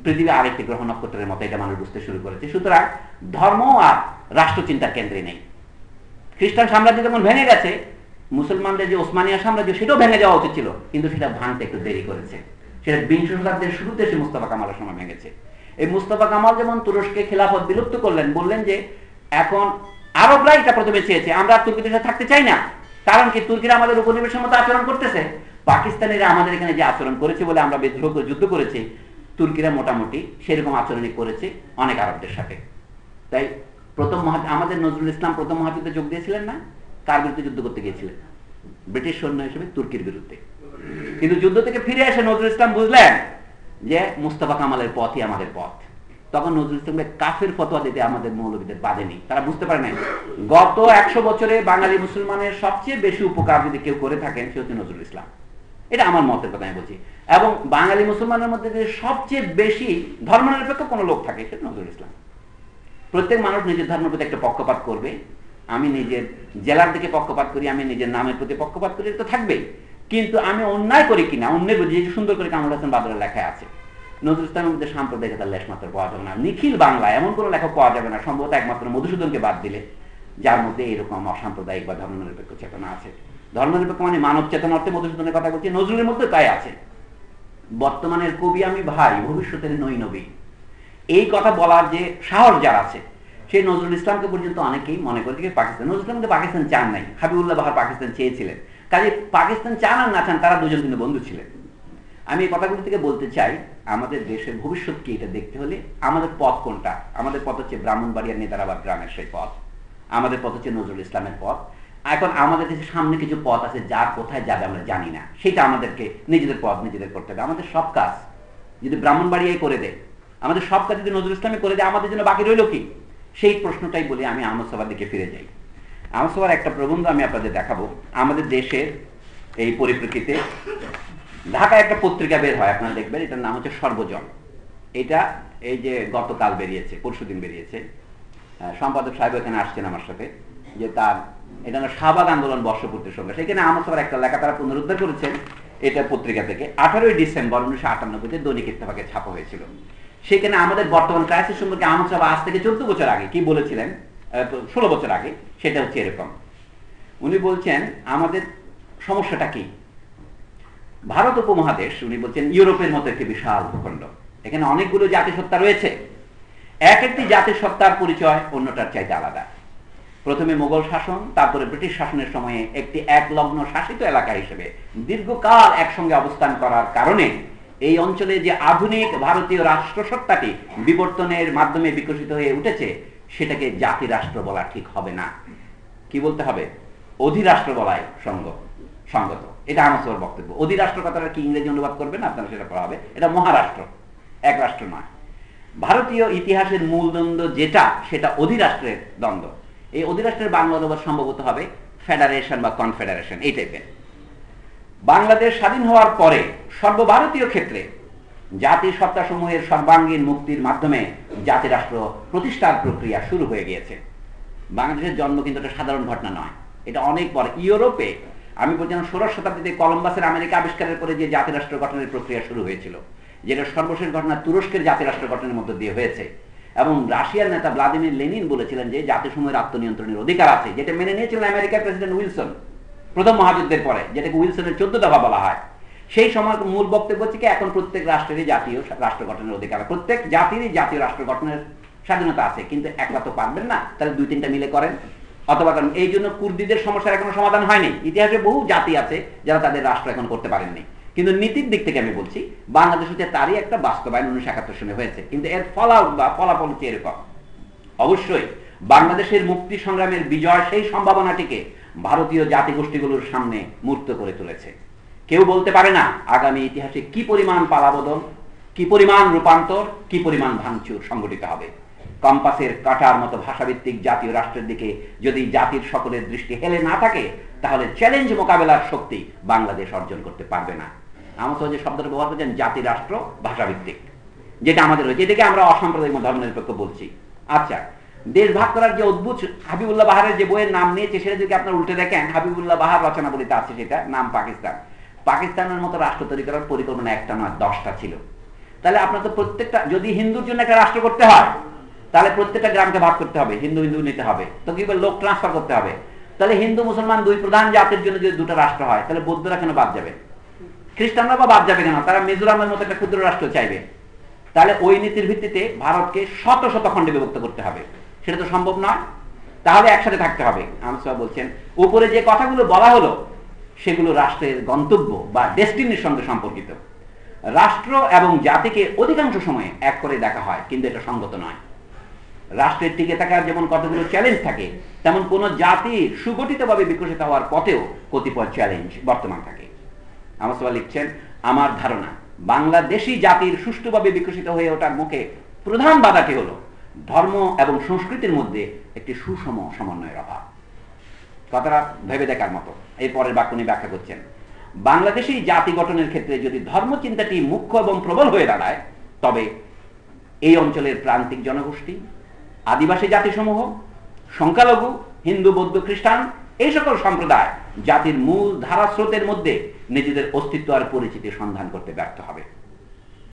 পৃথিবী আরেকটি গ্রহ নক্ষত্রের মতো, এটা মানুষ বুঝতে শুরু করেছে। সুতরাং ধর্ম আর রাষ্ট্রচিন্তার কেন্দ্রে নেই। খ্রিস্টান সাম্রাজ্য যেমন ভেঙে গেছে, মুসলমানদের যে ওসমানিয়া সাম্রাজ্য সেটাও ভেঙে যাওয়া উচিত ছিল, কিন্তু সেটা ভাঙতে একটু দেরি করেছে। সেটা 20 শতাব্দীর শুরুতে সে মুস্তাফা কামালের সময় ভেঙেছে। এই মুস্তাফা কামাল যেমন তুরস্কে খেলাফত বিলুপ্ত করলেন, বললেন যে এখন আরবরা এটা প্রথমে চেয়েছে, আমরা তুর্কিদের সাথে থাকতে চাই না, কারণ কি তুর্কিরা আমাদের উপনিবেশের মতো আচরণ করতেছে। পাকিস্তানিরা আমাদের এখানে যে আচরণ করেছে বলে আমরা বিদ্রোহ করে যুদ্ধ করেছি, তুর্কিরা মোটামুটি সেরকম আচরণই করেছে অনেক আরবদের সাথে। তাই আমাদের নজরুল ইসলাম প্রথম মহাযুদ্ধে যোগ দিয়েছিলেন না? কার বিরুদ্ধে যুদ্ধ করতে গিয়েছিলেন? ব্রিটিশ সৈন্য হিসেবে তুর্কির বিরুদ্ধে। কিন্তু যুদ্ধ থেকে ফিরে এসে নজরুল ইসলাম বুঝলেন যে মুস্তাফা কামালের পথই আমাদের পথ। তখন নজরুল ইসলামকে কাফের ফতোয়া দিতে আমাদের মৌলবীদের বাধেনি। তারা বুঝতে পারে নাই গত 100 বছরে বাঙালি মুসলমানের সবচেয়ে বেশি উপকার যদি কেউ করে থাকেন সে হচ্ছে নজরুল ইসলাম। এটা আমার মতের কথা আমি বলছি। এবং বাঙালি মুসলমানের মধ্যে যে সবচেয়ে বেশি ধর্মনিরপেক্ষ কোনো লোক থাকে সেটা নজরুল ইসলাম। প্রত্যেক মানুষ নিজের ধর্মের প্রতি একটা পক্ষপাত করবে। আমি নিজের জেলার দিকে পক্ষপাত করি, আমি নিজের নামের প্রতি পক্ষপাত করি, তো থাকবেই। কিন্তু আমি অন্যায় করি কিনা, অন্যের যে সুন্দর করে কামরুল হাসান বাদলের লেখায় আছে, নজরুল ইসলামের মধ্যে সাম্প্রদায়িকতার লেশ মাত্র পাওয়া যাবে না। নিখিল বাংলা এমন কোনো লেখক পাওয়া যাবে না, সম্ভবত একমাত্র মধুসূদনকে বাদ দিলে, যার মধ্যে এরকম অসাম্প্রদায়িক বা ধর্মনিরপেক্ষ চেতনা আছে। ধর্মনিরপেক্ষ মানে মানব চেতনা অর্থে মধুসূদনের কথা বলছি, নজরুলের মধ্যে তাই আছে। বর্তমানের কবি আমি ভাই, ভবিষ্যতের নই নবী, এই কথা বলার যে সাহস যার আছে, সেই নজরুল ইসলামকে পর্যন্ত অনেকেই মনে করে যে পাকিস্তান। নজরুল ইসলামকে পাকিস্তান চান নাই, হাবিবুল্লাহ বাহার পাকিস্তান চেয়েছিলেন। কাজে পাকিস্তান চান আর না চান, তারা দুজন কিন্তু বন্ধু ছিলেন। আমি এই কথাগুলো থেকে বলতে চাই, আমাদের দেশের ভবিষ্যৎ কি এটা দেখতে হলে আমাদের পথ কোনটা? আমাদের পথ হচ্ছে ব্রাহ্মণবাড়িয়ার নেতারাবাদ গ্রামের সেই পথ, আমাদের পথ হচ্ছে নজরুল ইসলামের পথ। এখন আমাদের দেশের সামনে কিছু পথ আছে, যার কোথায় যাবে আমরা জানি না, সেটা আমাদেরকে নিজেদের পথ নিজেদের করতে হবে। আমাদের সব কাজ যদি ব্রাহ্মণবাড়িয়াই করে দেয়, আমাদের সব কাজ যদি নজরুল ইসলামে করে দেয়, আমাদের জন্য বাকি রইল কি? সেই প্রশ্নটাই বলি আমি আহমদ সভার দিকে ফিরে যাই। আহমদ সভার একটা প্রবন্ধ আমি আপনাদের দেখাবো। আমাদের দেশের এই পরিপ্রেক্ষিতে ঢাকায় একটা পত্রিকা বের হয়, আপনারা দেখবেন, এটার নাম হচ্ছে সর্বজন। এটা এই যে গতকাল বেরিয়েছে, পরশুদিন বেরিয়েছে। সম্পাদক সাহেব এখানে আসছেন আমার সাথে, যে তার এটা শাহবাগ আন্দোলন বর্ষপূর্তির সঙ্গে সেখানে আহমদ সভার একটা লেখা তারা পুনরুদ্ধার করেছেন। এটা পত্রিকা থেকে 18 ডিসেম্বর 1998 দৈনিক ইত্তেফাকে ছাপা হয়েছিল। সেখানে আমাদের বর্তমান ক্রাইসিস সম্পর্কে আহমদ সাহেব আজ থেকে 14 বছর আগে কি বলেছিলেন, 16 বছর আগে, সেটা হচ্ছে এরকম। উনি বলছেন আমাদের সমস্যাটা কি? ভারত উপমহাদেশ, উনি বলছেন ইউরোপের মতো একটি বিশাল ভূখণ্ড, এখানে অনেকগুলো জাতিসত্তা রয়েছে। এক একটি জাতিসত্তার পরিচয় অন্যটার চাইতে আলাদা। প্রথমে মোগল শাসন, তারপরে ব্রিটিশ শাসনের সময়ে একটি একলগ্ন শাসিত এলাকা হিসেবে দীর্ঘকাল একসঙ্গে অবস্থান করার কারণে এই অঞ্চলে যে আধুনিক ভারতীয় রাষ্ট্রসত্তাটি বিবর্তনের মাধ্যমে বিকশিত হয়ে উঠেছে, সেটাকে জাতি রাষ্ট্র বলা ঠিক হবে না। কি বলতে হবে? অধিরাষ্ট্র বলাই সঙ্গত। এটা আমার বক্তব্য। অধিরাষ্ট্র কথাটা কি ইংরেজি অনুবাদ করবেন আপনারা, সেটা পড়া হবে। এটা মহারাষ্ট্র, এক রাষ্ট্র নয়। ভারতীয় ইতিহাসের মূল দ্বন্দ্ব যেটা, সেটা অধিরাষ্ট্রের দ্বন্দ্ব। এই অধিরাষ্ট্রের বাংলা অনুবাদ সম্ভবত হবে ফেডারেশন বা কনফেডারেশন, এই টাইপের। বাংলাদেশ স্বাধীন হওয়ার পরে সর্বভারতীয় ক্ষেত্রে জাতি সত্তা সমূহের সর্বাঙ্গীন মুক্তির মাধ্যমে জাতি রাষ্ট্র প্রতিষ্ঠার প্রক্রিয়া শুরু হয়ে গিয়েছে। বাংলাদেশের জন্ম কিন্তু একটা সাধারণ ঘটনা নয়, এটা অনেক পরে। ইউরোপে আমি বলছিলাম 16 শতাব্দীতে কলম্বাসের আমেরিকা আবিষ্কারের পরে যে জাতি রাষ্ট্র গঠনের প্রক্রিয়া শুরু হয়েছিল, যেটা সর্বশেষ ঘটনা তুরস্কের জাতি রাষ্ট্র গঠনের মধ্য দিয়ে হয়েছে। এবং রাশিয়ার নেতা ভ্লাদিমির লেনিন বলেছিলেন যে জাতিসমূহের আত্মনিয়ন্ত্রণের অধিকার আছে, যেটা মেনে নিয়েছিলেন আমেরিকার প্রেসিডেন্ট উইলসন প্রথম মহাযুদ্ধের পরে, যেটাকে উইলসনের 14 দফা বলা হয়। সেই সময় মূল বক্তব্য হচ্ছে কি, এখন প্রত্যেক রাষ্ট্রেরই জাতীয় রাষ্ট্র গঠনের অধিকার, প্রত্যেক জাতিরই জাতীয় রাষ্ট্র গঠনের স্বাধীনতা আছে, কিন্তু একলা তো পারবেন না, তাহলে 2-3টা মিলে করেন। অথবা কারণ এই জন্য কুর্দিদের সমস্যার এখনো সমাধান হয়নি। ইতিহাসে বহু জাতি আছে যারা তাদের রাষ্ট্র এখন করতে পারেননি। কিন্তু নীতির দিক থেকে আমি বলছি, বাংলাদেশ হচ্ছে তারই একটা বাস্তবায়ন 1971 সনে হয়েছে, কিন্তু এর ফলাফল বা ফলাফল হচ্ছে এরকম। অবশ্যই বাংলাদেশের মুক্তি সংগ্রামের বিজয় সেই সম্ভাবনাটিকে ভারতীয় জাতিগোষ্ঠীগুলোর সামনে মূর্ত করে তুলেছে। কেউ বলতে পারে না আগামী ইতিহাসে কি পরিমাণ পালাবদল, কি পরিমাণ রূপান্তর, কি পরিমাণ ভাঙচুর সংঘটিত হবে। কম্পাসের কাঁটার মতো ভাষাভিত্তিক জাতীয় রাষ্ট্রের দিকে যদি জাতির সকলের দৃষ্টি হেলে না থাকে, তাহলে চ্যালেঞ্জ মোকাবেলার শক্তি বাংলাদেশ অর্জন করতে পারবে না। আমরা যে শব্দটা ব্যবহার করছেন জাতি রাষ্ট্র ভাষাভিত্তিক, যেটা আমাদের হয়েছে, এটাকে আমরা অসাম্প্রদায়িক ধর্মনিরপেক্ষ বলছি। আচ্ছা, দেশ ভাগ করার যে অদ্ভুত হাবিবুল্লাহ বাহারের যে বইয়ের নাম নিয়েছে, সেটা যদি আপনার উল্টে দেখেন, হাবিবুল্লাহ বাহার রচনাবলিতে আছে, সেটা নাম পাকিস্তান। পাকিস্তানের মতো রাষ্ট্র তৈরি করার পরিকল্পনা একটা নয় 10টা ছিল। তাহলে আপনার তো প্রত্যেকটা, যদি হিন্দুর জন্য একটা রাষ্ট্র করতে হয়, তাহলে প্রত্যেকটা গ্রামকে ভাগ করতে হবে, হিন্দু হিন্দু নিতে হবে, তো কি লোক ট্রান্সফার করতে হবে। তাহলে হিন্দু মুসলমান 2 প্রধান জাতির জন্য যদি 2টা রাষ্ট্র হয়, তাহলে বৌদ্ধরা কেন বাদ যাবে, খ্রিস্টানরা বা বাদ যাবে কেন? তারা মিজোরামের মতো একটা ক্ষুদ্র রাষ্ট্র চাইবে। তাহলে ওই নীতির ভিত্তিতে ভারতকে শত শত খণ্ডে বিভক্ত করতে হবে, সেটা তো সম্ভব নয়। তাহলে একসাথে থাকতে হবে। আমসা বলছেন উপরে যে কথাগুলো বলা হলো সেগুলো রাষ্ট্রের গন্তব্য বা ডেস্টিনির সঙ্গে সম্পর্কিত। রাষ্ট্র এবং জাতিকে অধিকাংশ সময়ে এক করে দেখা হয়, কিন্তু এটা সঙ্গত নয়। রাষ্ট্রের টিকে থাকার যেমন কতগুলো চ্যালেঞ্জ থাকে, তেমন কোন জাতি সুগঠিতভাবে বিকশিত হওয়ার পথেও কতিপয় চ্যালেঞ্জ বর্তমান থাকে। আমসা লিখছেন, আমার ধারণা বাংলাদেশি জাতির সুষ্ঠুভাবে বিকশিত হয়ে ওঠার মুখে প্রধান বাধাটি হলো ধর্ম এবং সংস্কৃতির মধ্যে একটি সুষম সমন্বয়ের অভাব। কথাটা ভেবে দেখার মতো। এই পরের বাক্য নিয়ে ব্যাখ্যা করছেন, বাংলাদেশি জাতি গঠনের ক্ষেত্রে যদি ধর্মচিন্তাটি মুখ্য এবং প্রবল হয়ে দাঁড়ায়, তবে এই অঞ্চলের প্রান্তিক জনগোষ্ঠী, আদিবাসী জাতিসমূহ, সংখ্যালঘু, হিন্দু, বৌদ্ধ, খ্রিস্টান, এই সকল সম্প্রদায় জাতির মূল ধারাস্রোতের মধ্যে নিজেদের অস্তিত্ব আর পরিচিতি সন্ধান করতে ব্যর্থ হবে।